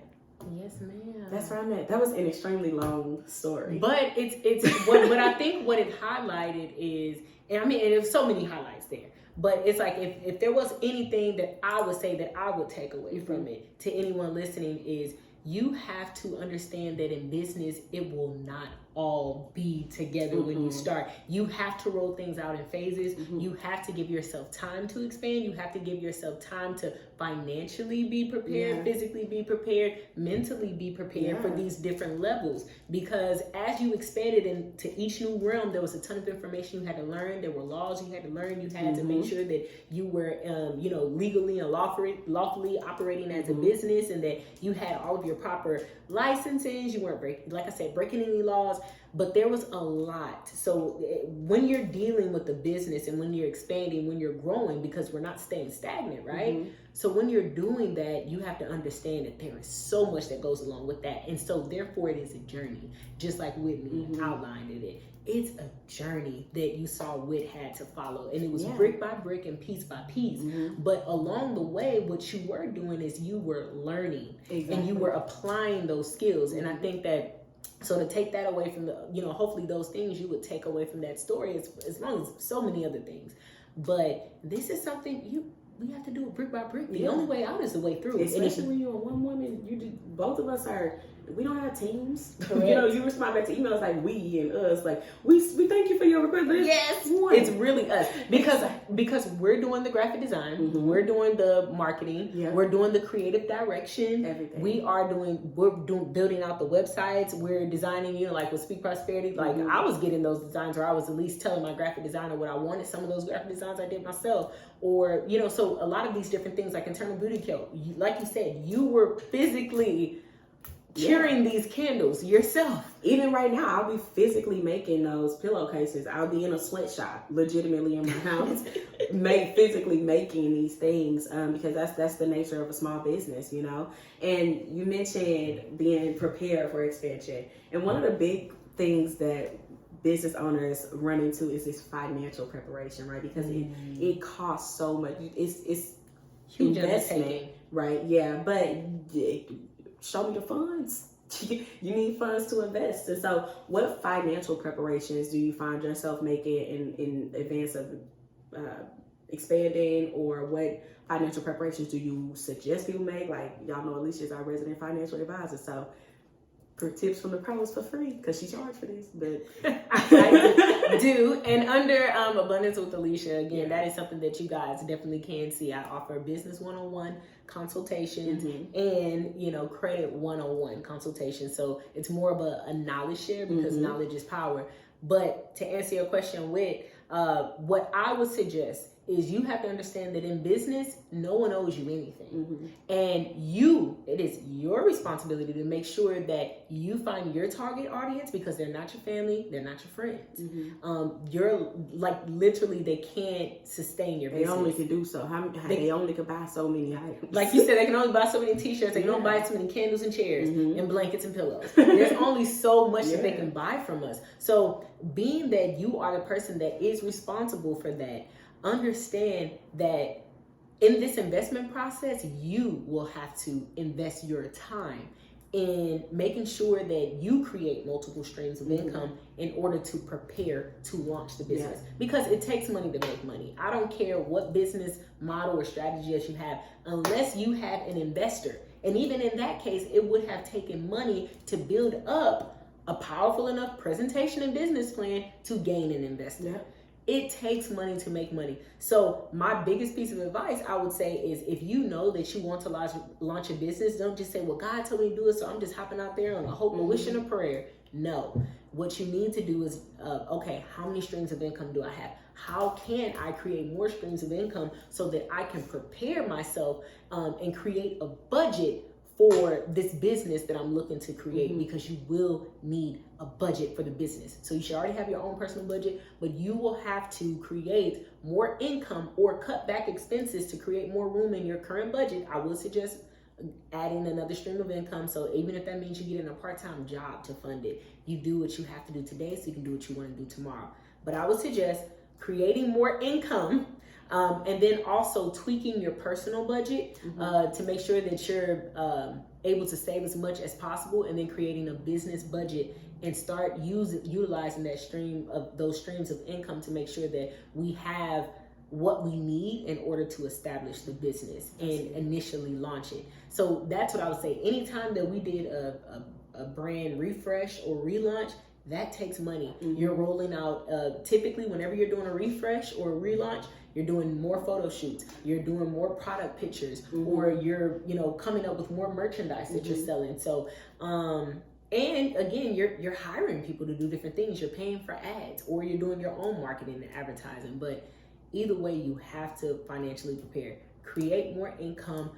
Yes, ma'am. That's where I'm at. That was an extremely long story. But it's what I think what it highlighted is, and I mean, and there's so many highlights there, but it's like if there was anything that I would say that I would take away from it to anyone listening, is you have to understand that in business, it will not all be together when you start. You have to roll things out in phases. You have to give yourself time to expand. You have to give yourself time to financially be prepared, physically be prepared, mentally be prepared for these different levels. Because as you expanded into each new realm, there was a ton of information you had to learn. There were laws you had to learn. You had to make sure that you were, legally and lawfully operating as a business, and that you had all of your proper licenses. You weren't breaking any laws. But there was a lot. So when you're dealing with the business and when you're expanding, when you're growing, because we're not staying stagnant, right? So when you're doing that, you have to understand that there is so much that goes along with that. And so therefore it is a journey, just like Whitney outlined it. It's a journey that you saw Whit had to follow. And it was brick by brick and piece by piece. But along the way, what you were doing is you were learning and you were applying those skills. And I think that, so to take that away from the, hopefully those things you would take away from that story, as long as so many other things. But this is something we have to do it brick by brick. The only way out is the way through. Especially when you're one woman, both of us we don't have teams. Correct. You respond back to emails like we and us, like we thank you for your request. But it's really us because we're doing the graphic design, we're doing the marketing, we're doing the creative direction, everything. We're building out the websites, we're designing, like with Speak Prosperity, like I was getting those designs, or I was at least telling my graphic designer what I wanted. Some of those graphic designs I did myself, or so a lot of these different things, like Internal Beauty Co. Like you said, you were physically curing these candles yourself. Even right now, I'll be physically making those pillowcases. I'll be in a sweatshop, legitimately in my house, physically making these things, because that's the nature of a small business, And you mentioned being prepared for expansion, and one of the big things that business owners run into is this financial preparation, right? Because it costs so much. It's huge investment, right? Yeah, but show me the funds. You need funds to invest. And so what financial preparations do you find yourself making in advance of expanding, or what financial preparations do you suggest people make? Like, y'all know Alicia is our resident financial advisor, so tips from the pros for free, because she charged for this. But I do. And under Abundance with Alicia, again, that is something that you guys definitely can see. I offer business 101 consultations and credit 101 consultations. So it's more of a knowledge share, because knowledge is power. But to answer your question with what I would suggest is you have to understand that in business, no one owes you anything. And it is your responsibility to make sure that you find your target audience, because they're not your family, they're not your friends. You're like, literally, they can't sustain your business. They only can do so. They only can buy so many items. Like you said, they can only buy so many t-shirts. They can only buy so many candles and chairs and blankets and pillows. There's only so much that they can buy from us. So being that you are the person that is responsible for that, understand that in this investment process, you will have to invest your time in making sure that you create multiple streams of income in order to prepare to launch the business. Because it takes money to make money. I don't care what business model or strategy that you have, unless you have an investor. And even in that case, it would have taken money to build up a powerful enough presentation and business plan to gain an investor. It takes money to make money. So my biggest piece of advice, I would say, is if you know that you want to launch a business, don't just say, well, God told me to do it, so I'm just hopping out there on a hope, a wish, and a prayer. No. What you need to do is, okay, how many streams of income do I have? How can I create more streams of income so that I can prepare myself and create a budget for this business that I'm looking to create? Because you will need a budget for the business. So you should already have your own personal budget, but you will have to create more income or cut back expenses to create more room in your current budget. I would suggest adding another stream of income. So even if that means you get in a part-time job to fund it, you do what you have to do today so you can do what you want to do tomorrow. But I would suggest creating more income, and then also tweaking your personal budget to make sure that you're able to save as much as possible, and then creating a business budget and start utilizing those streams of income to make sure that we have what we need in order to establish the business and initially launch it. So that's what I would say. Anytime that we did a brand refresh or relaunch, that takes money. You're rolling out, typically whenever you're doing a refresh or a relaunch, you're doing more photo shoots, you're doing more product pictures, or you're, coming up with more merchandise that you're selling. So, and again, you're hiring people to do different things. You're paying for ads, or you're doing your own marketing and advertising. But either way, you have to financially prepare, create more income,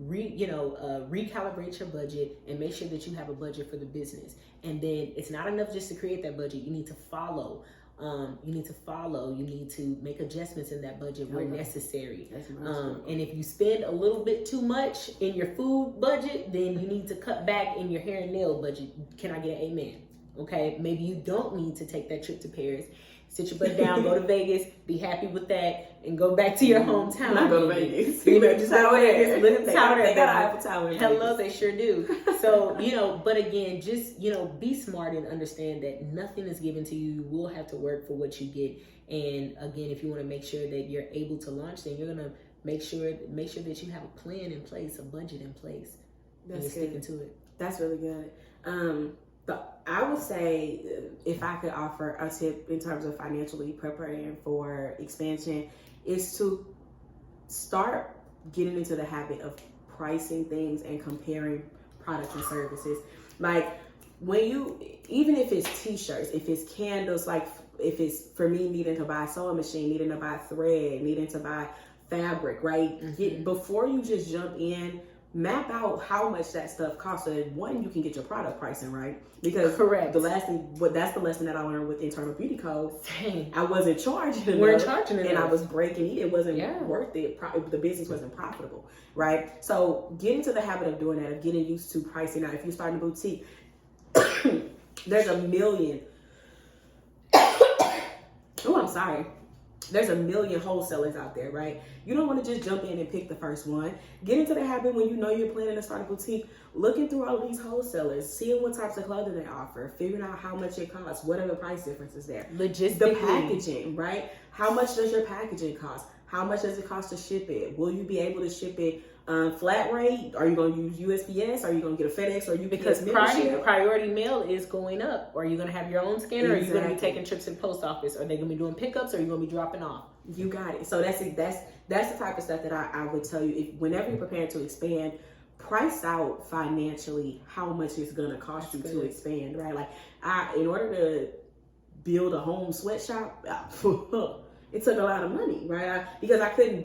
recalibrate your budget, and make sure that you have a budget for the business. And then it's not enough just to create that budget. You need to follow You need to follow. You need to make adjustments in that budget where necessary. And if you spend a little bit too much in your food budget, then you need to cut back in your hair and nail budget. Can I get an amen? Okay, maybe you don't need to take that trip to Paris. Sit your butt down, go to Vegas, be happy with that, and go back to your hometown. Not go to Vegas. You know, just how it is. Live They got Eiffel Tower. Hello, they sure do. So, but again, just, be smart and understand that nothing is given to you. You will have to work for what you get. And again, if you want to make sure that you're able to launch, then you're going to make sure that you have a plan in place, a budget in place. And you're sticking to it. That's really good. But I would say if I could offer a tip in terms of financially preparing for expansion is to start getting into the habit of pricing things and comparing products and services. Like even if it's t-shirts, if it's candles, like if it's for me needing to buy a sewing machine, needing to buy thread, needing to buy fabric, right? Mm-hmm. Before you just jump in, map out how much that stuff costs so that one, you can get your product pricing right. Because correct. That's the lesson that I learned with internal beauty code. Dang. I wasn't charging enough. We're charging enough. And I was breaking it. It wasn't worth it. The business wasn't profitable, right? So get into the habit of doing that, of getting used to pricing out. If you start a boutique, there's a million. Oh, I'm sorry. There's a million wholesalers out there, right? You don't want to just jump in and pick the first one. Get into the habit when you know you're planning to start a boutique, looking through all of these wholesalers, seeing what types of clothing they offer, figuring out how much it costs, what are the price differences there. Logistically. The packaging, right? How much does your packaging cost? How much does it cost to ship it? Will you be able to ship it flat rate? Are you going to use USPS? Are you going to get a FedEx or UPS? Because priority mail is going up. Are you going to have your own scanner? Exactly. Or are you going to be taking trips to the post office? Are they going to be doing pickups? Or are you going to be dropping off? You got it. So that's the type of stuff that I would tell you. Whenever you're preparing to expand, price out financially how much it's going to cost you to expand, right? Like in order to build a home sweatshop, it took a lot of money, right? Because I couldn't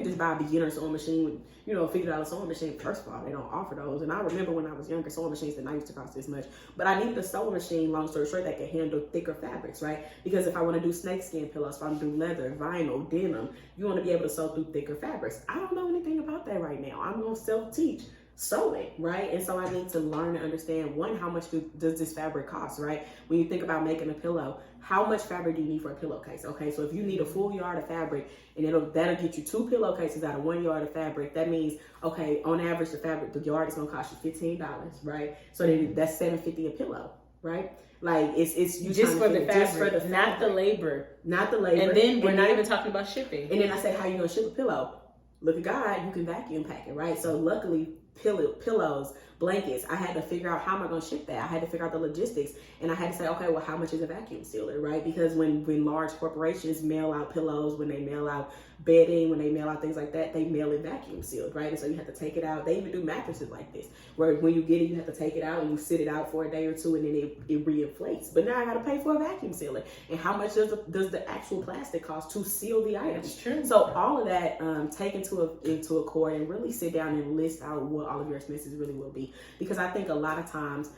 just buy a beginner sewing machine with, $50 sewing machine. First of all, they don't offer those. And I remember when I was younger, sewing machines did not used to cost this much. But I needed a sewing machine, long story short, that could handle thicker fabrics, right? Because if I want to do snakeskin pillows, if I want to do leather, vinyl, denim, you want to be able to sew through thicker fabrics. I don't know anything about that right now. I'm going to self-teach sewing, right? And so I need to learn and understand, one, how much does this fabric cost, right? When you think about making a pillow, how much fabric do you need for a pillowcase? Okay, so if you need a full yard of fabric, and that'll get you 2 pillowcases out of 1 yard of fabric, that means, okay, on average, the yard is gonna cost you $15, right? So then that's $7.50 a pillow, right? Like it's you just for the fabric, not the labor. And then we're not even talking about shipping. And then I say, how you gonna ship a pillow? Look at God, you can vacuum pack it, right? So luckily, pillows, blankets, I had to figure out how am I going to ship that. I had to figure out the logistics, and I had to say, okay, well, how much is a vacuum sealer, right? Because when large corporations mail out pillows, when they mail out bedding, when they mail out things like that, they mail it vacuum sealed, right? And so you have to take it out. They even do mattresses like this, where when you get it, you have to take it out and you sit it out for a day or two, and then it reinflates. But now I got to pay for a vacuum sealer. And how much does the actual plastic cost to seal the item? That's true. So all of that take into accord and really sit down and list out what all of your expenses really will be. Because I think a lot of times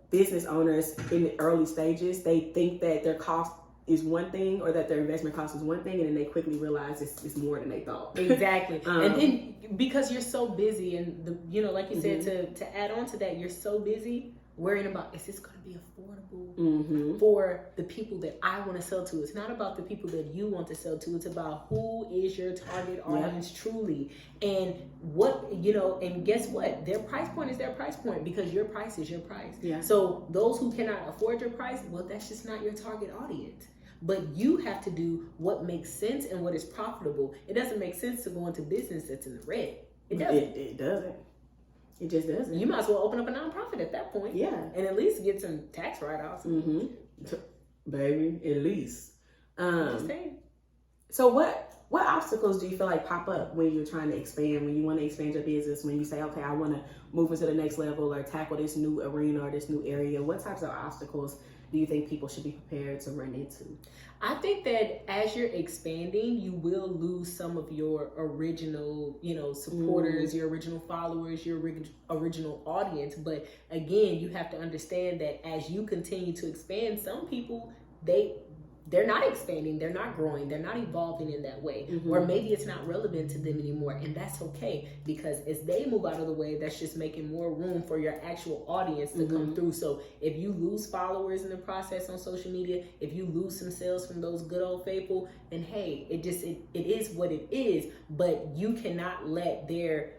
business owners in the early stages, they think that their cost is one thing or that their investment cost is one thing, and then they quickly realize it's more than they thought. Exactly. And then because you're so busy, and like you said, to add on to that, you're so busy worrying about, is this going to be affordable for the people that I want to sell to? It's not about the people that you want to sell to. It's about who is your target audience truly, and and guess what? Their price point is their price point, because your price is your price. Yeah. So those who cannot afford your price, well, that's just not your target audience. But you have to do what makes sense and what is profitable. It doesn't make sense to go into business that's in the red. It doesn't. It doesn't. It just doesn't. You might as well open up a nonprofit at that point. Yeah. And at least get some tax write-offs. Baby, at least. So what obstacles do you feel like pop up when you're trying to expand, when you want to expand your business, when you say, okay, I want to move into the next level or tackle this new arena or this new area? What types of obstacles do you think people should be prepared to run into? I think that as you're expanding, you will lose some of your original, supporters, your original followers, your original audience. But again, you have to understand that as you continue to expand, some people, they're not expanding, they're not growing, they're not evolving in that way, or maybe it's not relevant to them anymore, and that's okay, because as they move out of the way, that's just making more room for your actual audience to come through. So if you lose followers in the process on social media, if you lose some sales from those good old faithful, then hey, it is what it is, but you cannot let their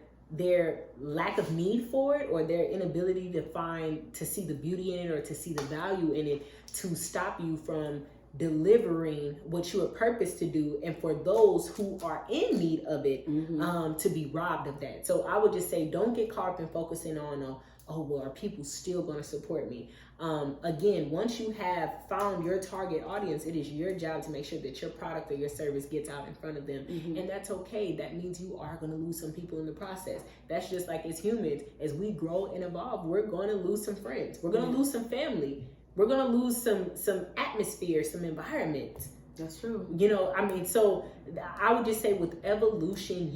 lack of need for it, or their inability to see the beauty in it or to see the value in it, to stop you from delivering what you were purposed to do, and for those who are in need of it to be robbed of that. So I would just say, don't get caught up in focusing on oh well, are people still going to support me? Again, once you have found your target audience, it is your job to make sure that your product or your service gets out in front of them, and that's okay. That means you are going to lose some people in the process. That's just like as humans, as we grow and evolve, we're going to lose some friends, we're going to lose some family, we're going to lose some atmosphere, some environment. That's true. You know, I mean, so I would just say with evolution,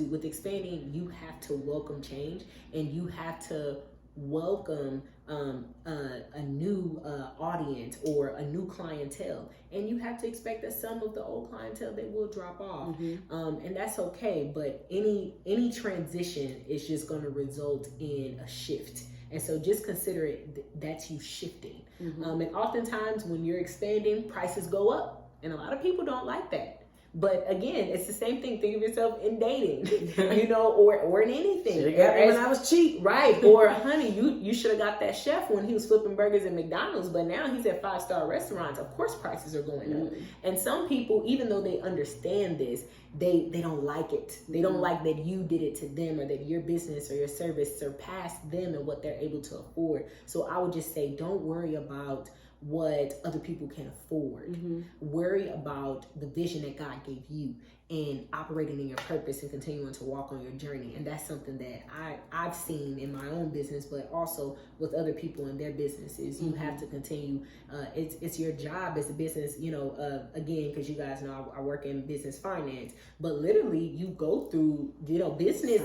with expanding, you have to welcome change, and you have to welcome a new audience or a new clientele, and you have to expect that some of the old clientele, they will drop off, and that's okay. But any transition is just going to result in a shift. And so just consider it, that's you shifting. And oftentimes when you're expanding, prices go up. And a lot of people don't like that. But again, it's the same thing. Think of yourself in dating, you know, or in anything. Should've got me when I was cheap. Right. Or honey, you should have got that chef when he was flipping burgers at McDonald's, but now he's at 5-star restaurants. Of course prices are going up. And some people, even though they understand this, they don't like it. They don't like that you did it to them, or that your business or your service surpassed them and what they're able to afford. So I would just say, don't worry about what other people can afford. Worry about the vision that God gave you, and operating in your purpose and continuing to walk on your journey. And that's something that I've seen in my own business, but also with other people in their businesses. You have to continue. It's your job as a business, you know, again, because you guys know I work in business finance, but literally you go through, you know, business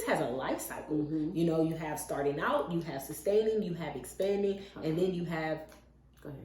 has a life cycle. You know, you have starting out, you have sustaining, you have expanding, and then you have, go ahead.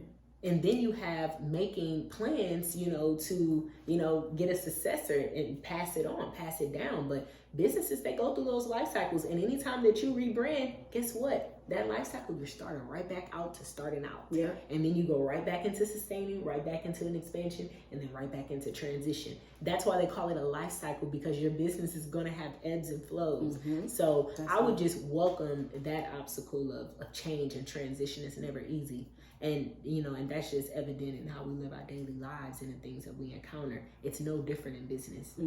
And then you have making plans, you know, to, you know, get a successor and pass it on, pass it down. But businesses, they go through those life cycles. And anytime that you rebrand, guess what? That life cycle, you're starting right back out to starting out. Yeah. And then you go right back into sustaining, right back into an expansion, and then right back into transition. That's why they call it a life cycle, because your business is going to have ebbs and flows. So I would just welcome that obstacle of change and transition. It's never easy. And, you know, and that's just evident in how we live our daily lives and the things that we encounter. It's no different in business. So.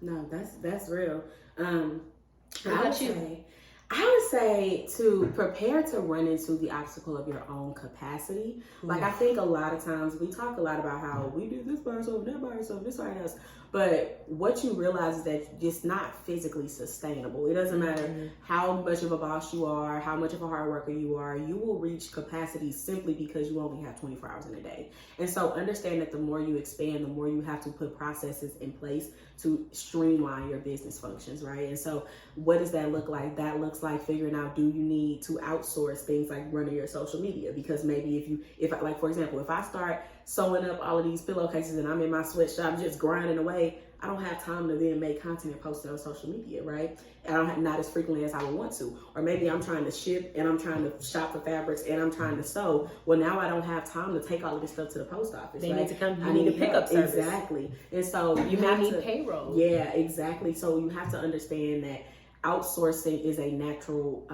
No, that's real. I would say to prepare to run into the obstacle of your own capacity. Like, I think a lot of times we talk a lot about how we do this by ourselves, that by ourselves, this by us. But what you realize is that it's not physically sustainable. It doesn't matter how much of a boss you are, how much of a hard worker you are, you will reach capacity simply because you only have 24 hours in a day. And so understand that the more you expand, the more you have to put processes in place to streamline your business functions, right? And so what does that look like? That looks like figuring out, do you need to outsource things like running your social media? Because maybe if like, for example, if I start sewing up all of these pillowcases and I'm in my sweatshop just grinding away, I don't have time to then make content and post it on social media, right? And I don't have, not as frequently as I would want to. Or maybe I'm trying to ship and I'm trying to shop for fabrics and I'm trying to sew. Well, now I don't have time to take all of this stuff to the post office. They right? need to come. I need a pickup service. Exactly. And so you may need payroll. Yeah, exactly. So you have to understand that outsourcing is a natural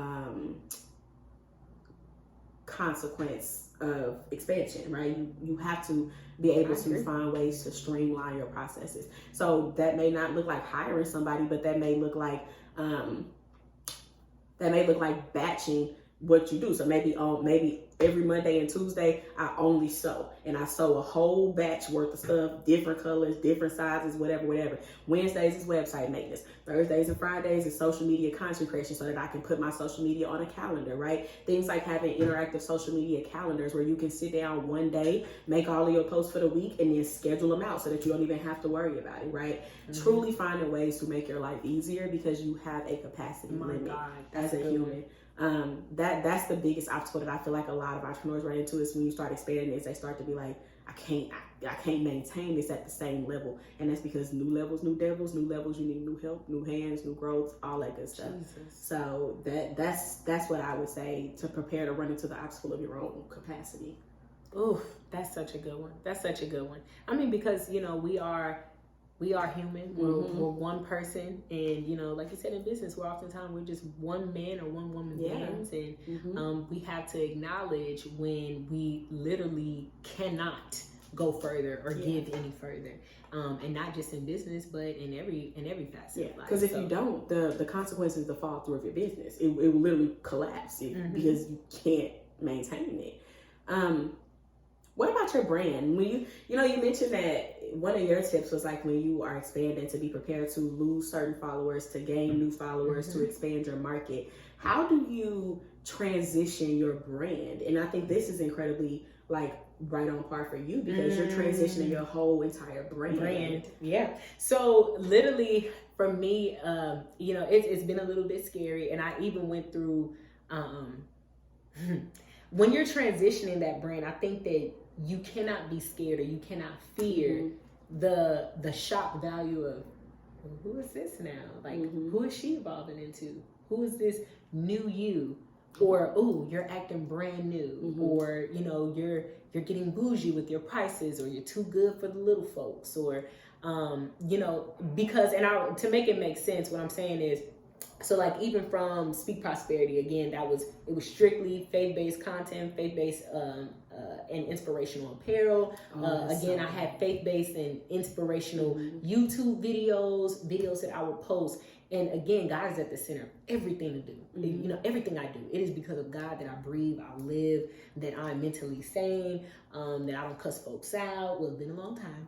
consequence of expansion, right? You have to be able to find ways to streamline your processes. So that may not look like hiring somebody, but that may look like batching what you do. So maybe every Monday and Tuesday I only sew, and I sew a whole batch worth of stuff, different colors, different sizes, whatever. Wednesdays is website maintenance. Thursdays and Fridays is social media content creation, so that I can put my social media on a calendar, right? Things like having interactive social media calendars where you can sit down one day, make all of your posts for the week, and then schedule them out so that you don't even have to worry about it, right? Truly finding ways to make your life easier because you have a capacity limit as a human. That's the biggest obstacle that I feel like a lot of entrepreneurs run into is when you start expanding is they start to be like, I can't maintain this at the same level. And that's because new levels, new devils, new levels, you need new help, new hands, new growth, all that good stuff. Jesus. So that's what I would say to prepare to run into the obstacle of your own capacity. Ooh, that's such a good one. That's such a good one. I mean, because, you know, we are human. We're one person. And, you know, like you said, in business, we're just one man or one woman beings. And we have to acknowledge when we literally cannot go further or give any further. And not just in business, but in every facet of life. Because if you don't, the consequences of the fall through of your business, it will literally collapse because you can't maintain it. What about your brand? When you mentioned that one of your tips was like when you are expanding to be prepared to lose certain followers, to gain new followers, to expand your market. How do you transition your brand? And I think this is incredibly like right on par for you because you're transitioning your whole entire brand. Yeah. So literally for me, you know, it's been a little bit scary, and I even went through when you're transitioning that brand, I think that you cannot be scared or you cannot fear the shock value of, well, who is this now? Like, who is she evolving into? Who is this new you? Or, oh, you're acting brand new. Or, you know, you're getting bougie with your prices, or you're too good for the little folks. Or, you know, because, to make it make sense, what I'm saying is, so like even from Speak Prosperity, again, it was strictly faith-based content, faith-based and inspirational apparel. Again, I had faith-based and inspirational YouTube videos that I would post. And again, God is at the center of everything to do. You know, everything I do. It is because of God that I breathe, I live, that I'm mentally sane, that I don't cuss folks out. Well, it's been a long time.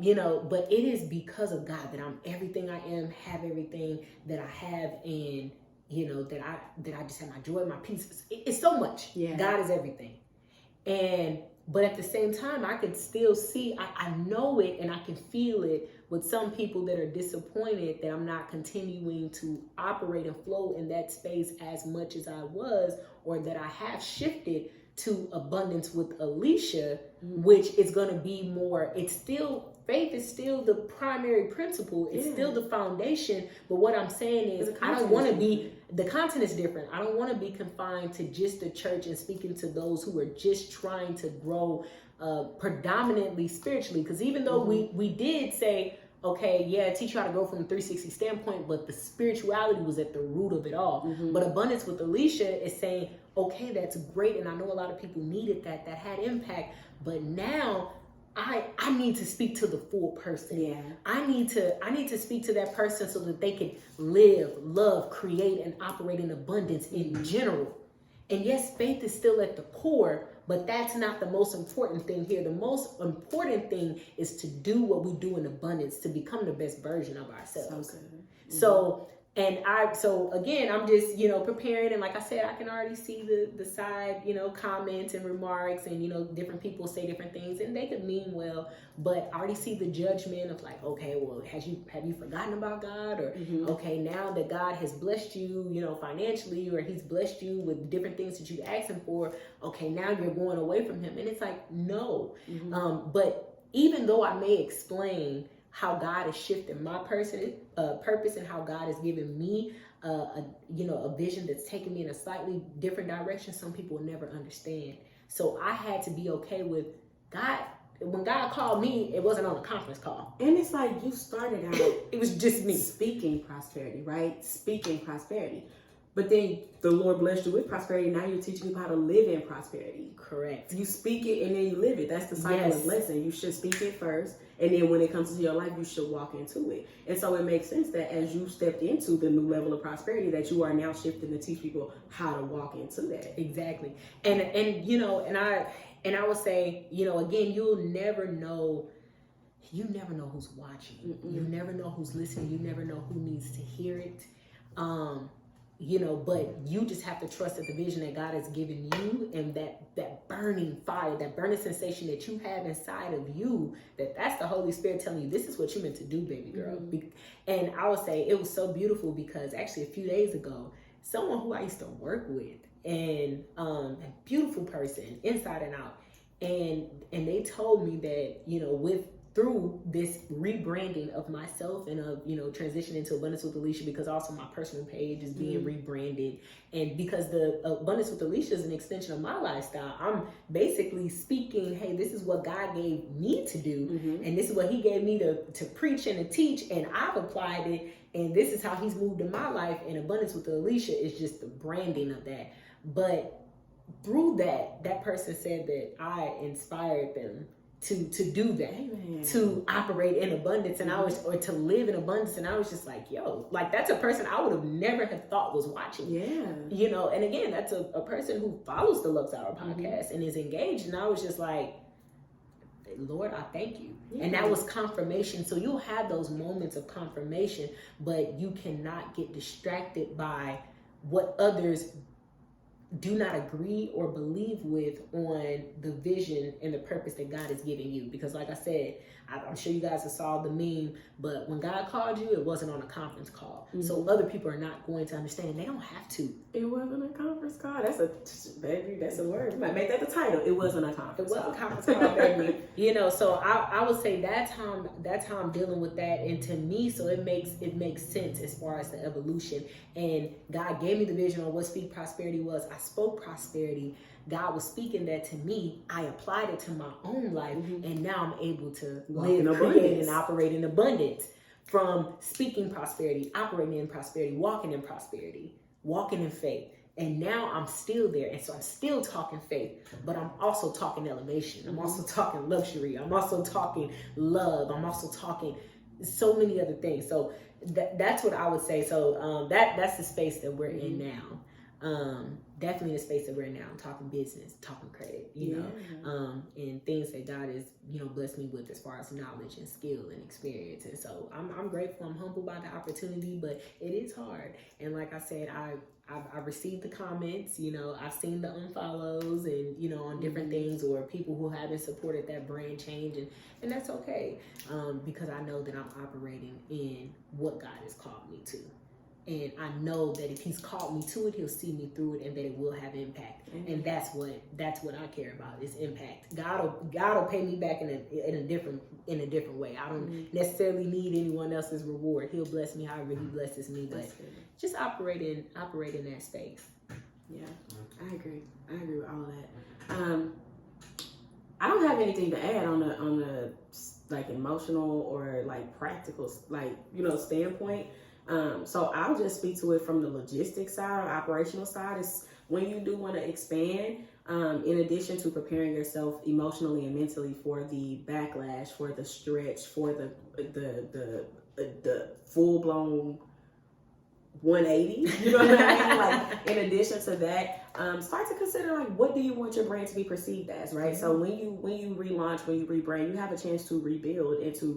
You know, but it is because of God that I'm everything I am, have everything that I have, and you know, that I just have my joy, my peace. It's so much. Yeah. God is everything. But at the same time, I could still see, I know it and I can feel it with some people that are disappointed that I'm not continuing to operate and flow in that space as much as I was, or that I have shifted to abundance with Alicia, which is going to be more, faith is still the primary principle. It's still the foundation. But what I'm saying is, I don't want to be, the content is different. I don't want to be confined to just the church and speaking to those who are just trying to grow predominantly spiritually. Because even though we did say, okay, yeah, teach you how to grow from a 360 standpoint, but the spirituality was at the root of it all. But Abundance with Alicia is saying, okay, that's great. And I know a lot of people needed that had impact. But now I need to speak to the full person. Yeah. I need to speak to that person so that they can live, love, create, and operate in abundance in general. And yes, faith is still at the core, but that's not the most important thing here. The most important thing is to do what we do in abundance, to become the best version of ourselves. So again, I'm just, you know, preparing. And like I said, I can already see the side, you know, comments and remarks, and, you know, different people say different things and they could mean well, but I already see the judgment of like, okay, well, have you forgotten about God? Or, okay, now that God has blessed you, you know, financially, or he's blessed you with different things that you asked him for, okay, now you're going away from him. And it's like, no. But even though I may explain how God has shifted my purpose, and how God has given me, a vision that's taken me in a slightly different direction, some people will never understand. So I had to be okay with God. When God called me, it wasn't on a conference call. And it's like you started out, it was just me speaking prosperity, right? Speaking prosperity. But then the Lord blessed you with prosperity. Now you're teaching people how to live in prosperity. Correct. You speak it and then you live it. That's the cycle of blessing. You should speak it first. And then when it comes into your life, you should walk into it. And so it makes sense that as you stepped into the new level of prosperity, that you are now shifting to teach people how to walk into that. Exactly. And you know, and I would say, you know, again, you never know who's watching. You never know who's listening. You never know who needs to hear it. You know, but you just have to trust that the vision that God has given you, and that burning fire, that burning sensation that you have inside of you, that's the Holy Spirit telling you, this is what you're meant to do, baby girl. And I would say it was so beautiful because actually a few days ago, someone who I used to work with, and a beautiful person inside and out. And they told me that, you know, through this rebranding of myself and of, you know, transitioning to Abundance with Alicia, because also my personal page is being rebranded, and because the Abundance with Alicia is an extension of my lifestyle, I'm basically speaking, hey, this is what God gave me to do, and this is what he gave me to preach and to teach, and I've applied it, and this is how he's moved in my life, and Abundance with Alicia is just the branding of that. But through that person said that I inspired them to do that. Amen. To operate in abundance, and or to live in abundance, and I was just like, yo, like that's a person I would have never have thought was watching. Yeah. You know, and again, that's a person who follows the Luxe Hour podcast and is engaged, and I was just like, Lord, I thank you. Yeah. And that was confirmation. So you'll have those moments of confirmation, but you cannot get distracted by what others do not agree or believe with on the vision and the purpose that God is giving you. Because like I said, I'm sure you guys have saw the meme, but when God called you, it wasn't on a conference call. So other people are not going to understand, and they don't have to. It wasn't a conference call. That's a word. You might make that the title. It wasn't a conference call. It was a conference call, baby. You know, so I would say that's how I'm dealing with that. And to me, so it makes sense as far as the evolution. And God gave me the vision on what Speak Prosperity was. I spoke prosperity. God was speaking that to me. I applied it to my own life, and now I'm able to live, create, and operate in abundance from speaking prosperity, operating in prosperity, walking in faith. And now I'm still there. And so I'm still talking faith, but I'm also talking elevation. I'm also talking luxury. I'm also talking love. I'm also talking so many other things. So that's what I would say. So that's the space that we're in now. Definitely the space that we're in now. I'm talking business, talking credit, you know, and things that God has, you know, blessed me with as far as knowledge and skill and experience. And so I'm grateful. I'm humbled by the opportunity, but it is hard. And like I said, I've received the comments, you know, I've seen the unfollows and, you know, on different things, or people who haven't supported that brand change. And that's okay. Because I know that I'm operating in what God has called me to. And I know that if he's called me to it, he'll see me through it, and that it will have impact. And that's what I care about, is impact. God will pay me back in a different way. I don't necessarily need anyone else's reward. He'll bless me however he blesses me, but just operate in that space. Yeah, I agree with all that. I don't have anything to add on the like emotional or like practical, like, you know, standpoint. So I'll just speak to it from the logistics side, or operational side. Is when you do want to expand, in addition to preparing yourself emotionally and mentally for the backlash, for the stretch, for the full blown 180, you know what I mean? Like, in addition to that, start to consider, like, what do you want your brand to be perceived as, right? So when you relaunch, when you rebrand, you have a chance to rebuild and to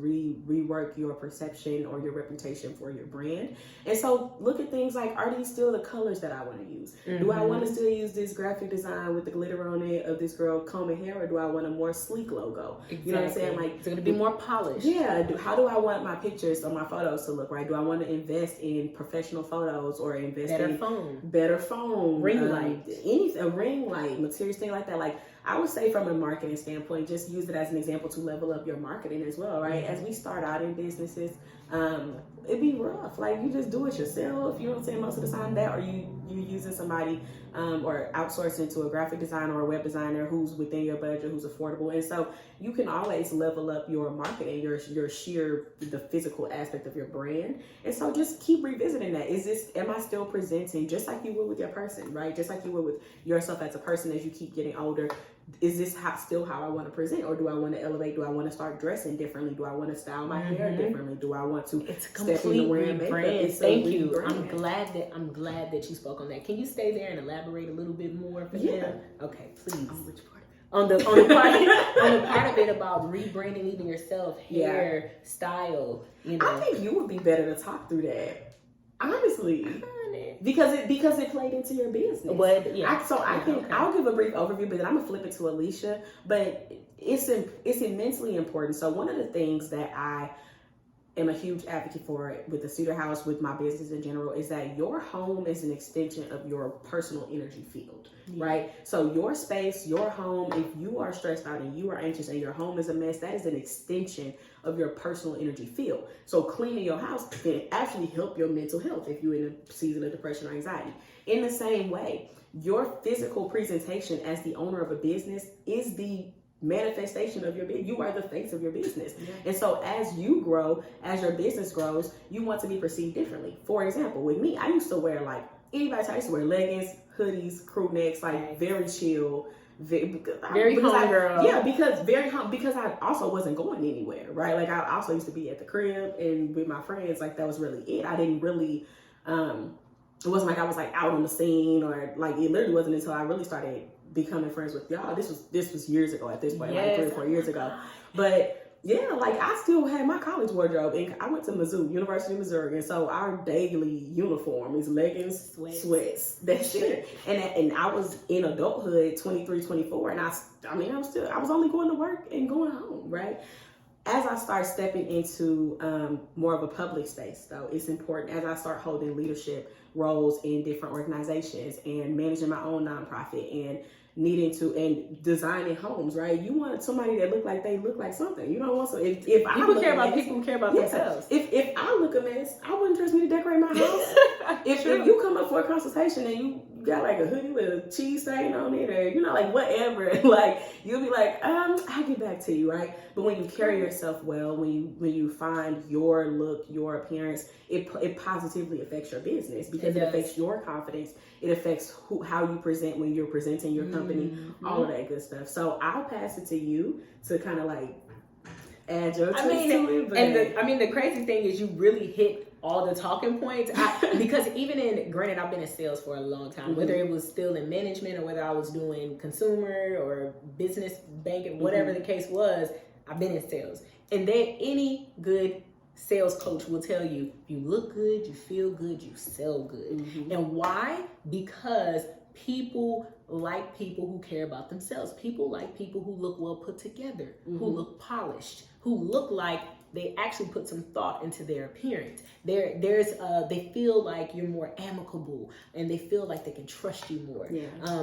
rework your perception or your reputation for your brand. And so look at things like, are these still the colors that I want to use? Do I want to still use this graphic design with the glitter on it of this girl combing hair, or do I want a more sleek logo? Exactly. You know what I'm saying? Like, it's going to be more polished. Yeah. How do I want my pictures or my photos to look, right? Do I want to invest in professional photos, or invest in better phone, ring light, anything, a ring light, materials, thing like that? Like, I would say from a marketing standpoint, just use it as an example to level up your marketing as well, right? As we start out in businesses, it'd be rough. Like, you just do it yourself, you know what I'm saying, most of the time, that, or you using somebody, or outsourcing to a graphic designer or a web designer who's within your budget, who's affordable. And so you can always level up your marketing, your the physical aspect of your brand. And so just keep revisiting that. Am I still presenting just like you would with your person, right? Just like you would with yourself as a person as you keep getting older. Is this still how I want to present, or do I want to elevate? Do I want to start dressing differently? Do I want to style my hair differently? Do I want to step into wearing makeup? Thank you. I'm glad that you spoke on that. Can you stay there and elaborate a little bit more for them? Okay, please. On which part? On the part of it about rebranding even yourself, hair, style. You know, I think you would be better to talk through that, honestly. Because it played into your business. But I'll give a brief overview, but then I'm gonna flip it to Alicia. But it's immensely important. So one of the things that I am a huge advocate for it with the Cedar House, with my business in general, is that your home is an extension of your personal energy field, right? So your space, your home, if you are stressed out and you are anxious and your home is a mess, that is an extension of your personal energy field. So cleaning your house can actually help your mental health if you're in a season of depression or anxiety. In the same way, your physical presentation as the owner of a business is the manifestation of your business. You are the face of your business. And so as you grow, as your business grows, you want to be perceived differently. For example, with me, I used to wear like anybody, I used to wear leggings, hoodies, crew necks, like very chill, very home girl. Yeah, because I also wasn't going anywhere, right? Like I also used to be at the crib and with my friends, like that was really it. I didn't really it wasn't like I was like out on the scene, or like it literally wasn't until I really started becoming friends with y'all. This was years ago at this point, like 3 or 4 years ago. But yeah, like I still had my college wardrobe, and I went to Mizzou, University of Missouri, and so our daily uniform is leggings, sweats. That's it. And I was in adulthood, 23, 24, and I was only going to work and going home, right? As I start stepping into more of a public space, though, it's important as I start holding leadership roles in different organizations and managing my own nonprofit and needing to and designing homes, right? You want somebody that look like something. You don't want so if people care about people who care about themselves. If I look a mess, I wouldn't trust me to decorate my house. if you come up for a consultation and you got like a hoodie with a cheese stain on it, or like whatever, like you'll be like, I'll get back to you, right? But when you carry yourself well, when you find your look, your appearance, it positively affects your business because it affects your confidence. It affects how you present when you're presenting your company, all of that good stuff. So I'll pass it to you to kind of like add your twist to it. But... And the crazy thing is you really hit all the talking points because even granted, I've been in sales for a long time, whether it was still in management or whether I was doing consumer or business banking, whatever the case was, I've been in sales. And then any good sales coach will tell you, you look good, you feel good, you sell good. And why? Because people like people who care about themselves. People like people who look well put together, who look polished, who look like they actually put some thought into their appearance. They feel like you're more amicable and they feel like they can trust you more.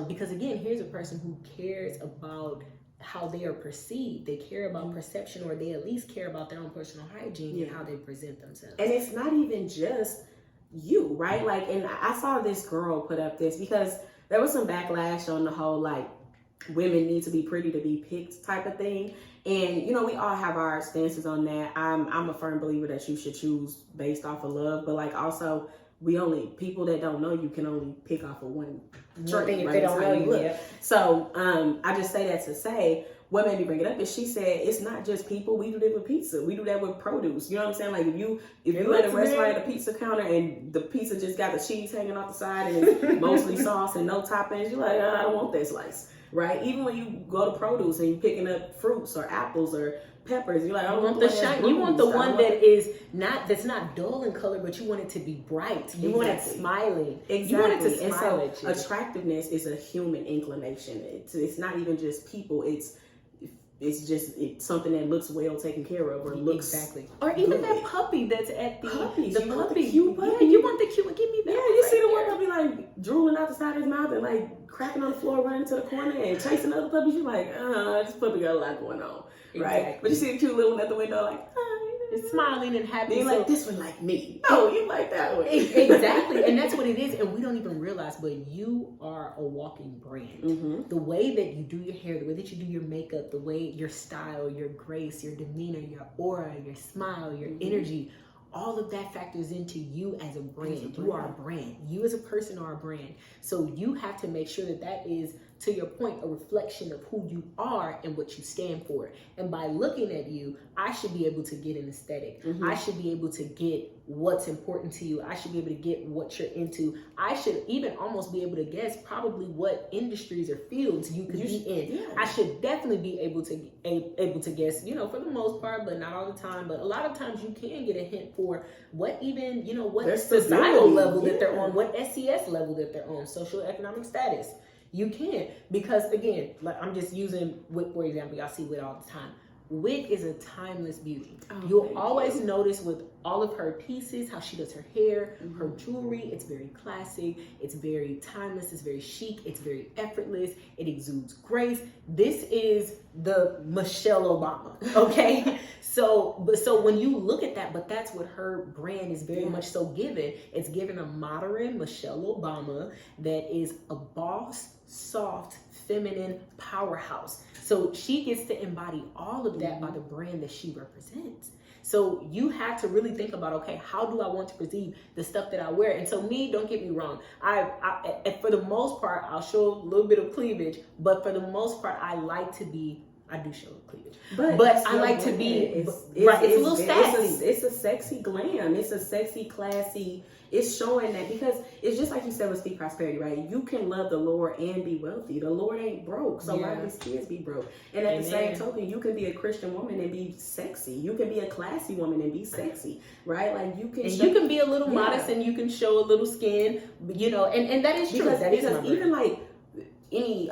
Because again, here's a person who cares about how they are perceived. They care about perception, or they at least care about their own personal hygiene and how they present themselves. And it's not even just you, right? Like, and I saw this girl put up this because there was some backlash on the whole, like, women need to be pretty to be picked type of thing. And, we all have our stances on that. I'm a firm believer that you should choose based off of love, but like also people that don't know you can only pick off of one thing if they don't know you. Yeah. So I just say that to say, what made me bring it up is she said it's not just people. We do that with pizza. We do that with produce. You know what I'm saying? Like if you at a restaurant at a pizza counter and the pizza just got the cheese hanging off the side and it's mostly sauce and no toppings, you're like, I don't want that slice, right? Even when you go to produce and you're picking up fruits or apples or peppers, you're like, I want the shine. You want the one that's not dull in color, but you want it to be bright. You want it smiling. Exactly. You want it to smile at you. Attractiveness is a human inclination. It's not even just people. It's something that looks well taken care of, or looks or even good. That puppy that's at the puppy. The cute puppy. Yeah, you want the cute one. Give me that. Yeah, you see the one that be like drooling out the side of his mouth and like cracking on the floor, running to the corner and chasing other puppies. You're like, this puppy got a lot going on, right? But you see the cute little one at the window, like, it's smiling and happy. You're like, this one like me. No, you like that one. Exactly. And that's what it is. And we don't even realize, but you are a walking brand. The way that you do your hair, the way that you do your makeup, the way your style, your grace, your demeanor, your aura, your smile, your energy, all of that factors into you as a brand. You are a brand. You as a person are a brand. So you have to make sure that is, to your point, a reflection of who you are and what you stand for. And by looking at you, I should be able to get an aesthetic. I should be able to get what's important to you. I should be able to get what you're into. I should even almost be able to guess probably what industries or fields you could be in. Yeah. I should definitely be able to guess, for the most part, but not all the time. But a lot of times you can get a hint for what even, what societal level that they're on, what SES level that they're on, social economic status. You can, because again, like I'm just using, for example, y'all see it all the time. Wit is a timeless beauty. Oh, You'll always notice with all of her pieces, how she does her hair, her jewelry. It's very classic. It's very timeless. It's very chic. It's very effortless. It exudes grace. This is the Michelle Obama, okay? So when you look at that, but that's what her brand is very much so given. It's given a modern Michelle Obama that is a boss, soft, feminine powerhouse. So she gets to embody all of that by the brand that she represents. So you have to really think about, okay, how do I want to perceive the stuff that I wear? And so me, don't get me wrong. I for the most part, I'll show a little bit of cleavage, but for the most part, I do show cleavage. But I like to be, it's a little sassy. It's a sexy glam. It's a sexy, classy. It's showing that, because it's just like you said with Speak Prosperity, right? You can love the Lord and be wealthy. The Lord ain't broke. So a lot of these kids be broke. And at the same token, you can be a Christian woman and be sexy. You can be a classy woman and be sexy, right? Like you can be a little modest and you can show a little skin, you know, and that is true. Because even like any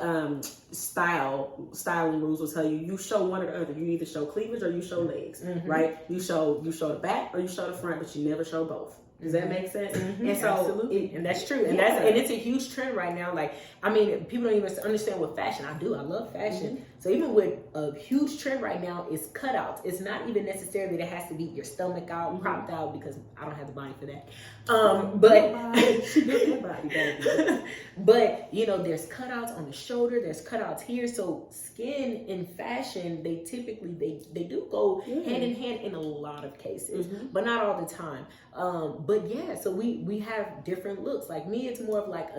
styling rules will tell you show one or the other. You either show cleavage or you show legs, right? You show the back or you show the front, but you never show both. Does that make sense? And so, absolutely, and that's true, and it's a huge trend right now. Like, I mean, people don't even understand what fashion. I love fashion. So even with a huge trend right now is cutouts. It's not even necessarily that it has to be your stomach out, cropped out, because I don't have the body for that. But you know, there's cutouts on the shoulder. There's cutouts here. So skin in fashion, they typically they do go hand in hand in a lot of cases, but not all the time. But yeah, so we have different looks. Like me, it's more of like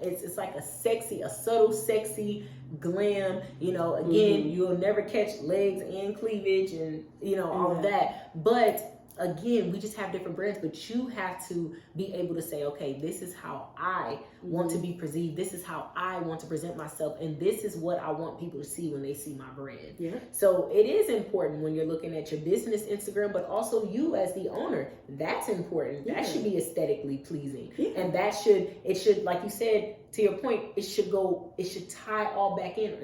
it's like a subtle sexy glam. You know, again, you'll never catch legs and cleavage and you know all of that. But again, we just have different brands, but you have to be able to say, okay, this is how I want to be perceived. This is how I want to present myself. And this is what I want people to see when they see my brand. Yeah. So it is important when you're looking at your business Instagram, but also you as the owner, that's important. That should be aesthetically pleasing. And it should, like you said, to your point, it should tie all back in.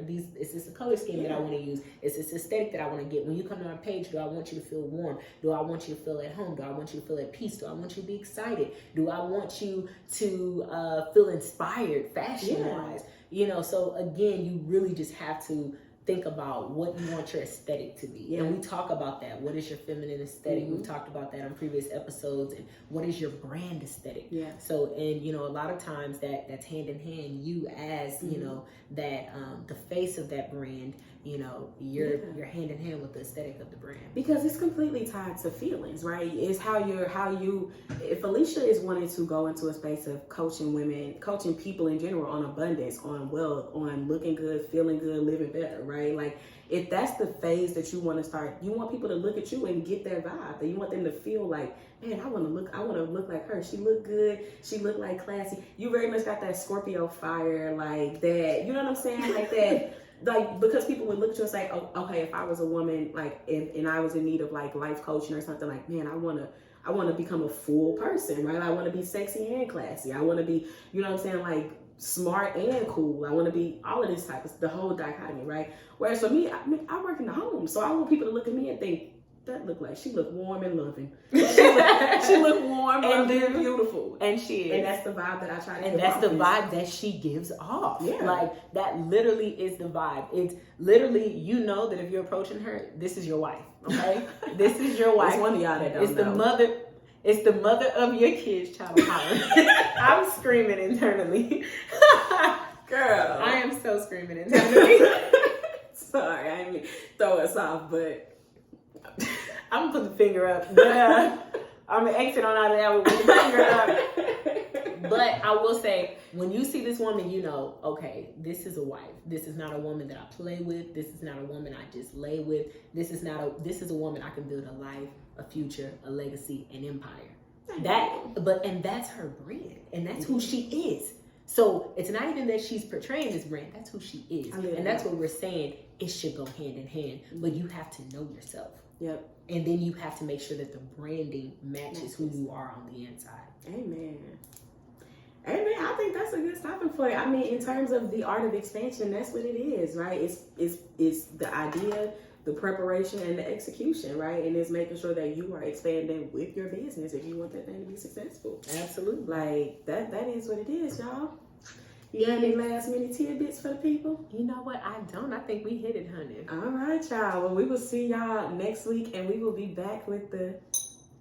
Is this a color scheme that I want to use? Is this aesthetic that I want to get? When you come to my page, do I want you to feel warm? Do I want you to feel at home? Do I want you to feel at peace? Do I want you to be excited? Do I want you to feel inspired fashion-wise? You know, so again, you really just have to think about what you want your aesthetic to be. And we talk about that. What is your feminine aesthetic? We've talked about that on previous episodes. And what is your brand aesthetic? So, and you know, a lot of times that's hand in hand. You as, you know, that the face of that brand, you know, you're hand in hand with the aesthetic of the brand. Because it's completely tied to feelings, right? It's how you, if Alicia is wanting to go into a space of coaching women, coaching people in general on abundance, on wealth, on looking good, feeling good, living better, right? Like, if that's the phase that you want to start, you want people to look at you and get that vibe. That you want them to feel like, man, I want to look like her. She looked good. She looked like classy. You very much got that Scorpio fire, like that. You know what I'm saying? Like that. Like, because people would look at you and say, oh, okay, if I was a woman, like, and I was in need of like life coaching or something, like, man, I want to become a full person, right? I want to be sexy and classy. I want to be, you know what I'm saying? Like, smart and cool. I want to be all of this type of, the whole dichotomy, right? Whereas for me, I work in the home, so I want people to look at me and think, that looked like she looked warm and loving. She looked warm and beautiful. And she is. And that's the vibe that I try to give. And that's the vibe that she gives off. Yeah. Like, that literally is the vibe. It's literally, you know that if you're approaching her, this is your wife, okay? This is your wife. It's one of y'all that don't know. It's the mother of your kids, child. I'm screaming internally. Girl. I am so screaming internally. Sorry, I didn't mean throw us off, but I'm gonna put the finger up. But I'm gonna exit on out of that with the finger up. But I will say, when you see this woman, you know, okay, this is a wife. This is not a woman that I play with. This is not a woman I just lay with. This is a woman I can build a life, a future, a legacy, an empire. And that's her brand, and that's who she is. So it's not even that she's portraying this brand. That's who she is, and that's what we're saying. It should go hand in hand, but you have to know yourself. Yep. And then you have to make sure that the branding matches who you are on the inside. Amen. I think that's a good stopping point. I mean, in terms of the art of expansion, that's what it is, right? It's the idea the preparation and the execution, right? And it's making sure that you are expanding with your business if you want that thing to be successful. Absolutely. Like that is what it is, y'all. You got any last minute tidbits for the people? You know what? I don't. I think we hit it, honey. All right, y'all. Well, we will see y'all next week, and we will be back with the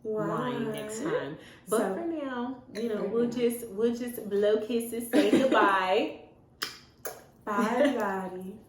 wine next time. But So- for now, you know, we'll just blow kisses, say goodbye. Bye, everybody.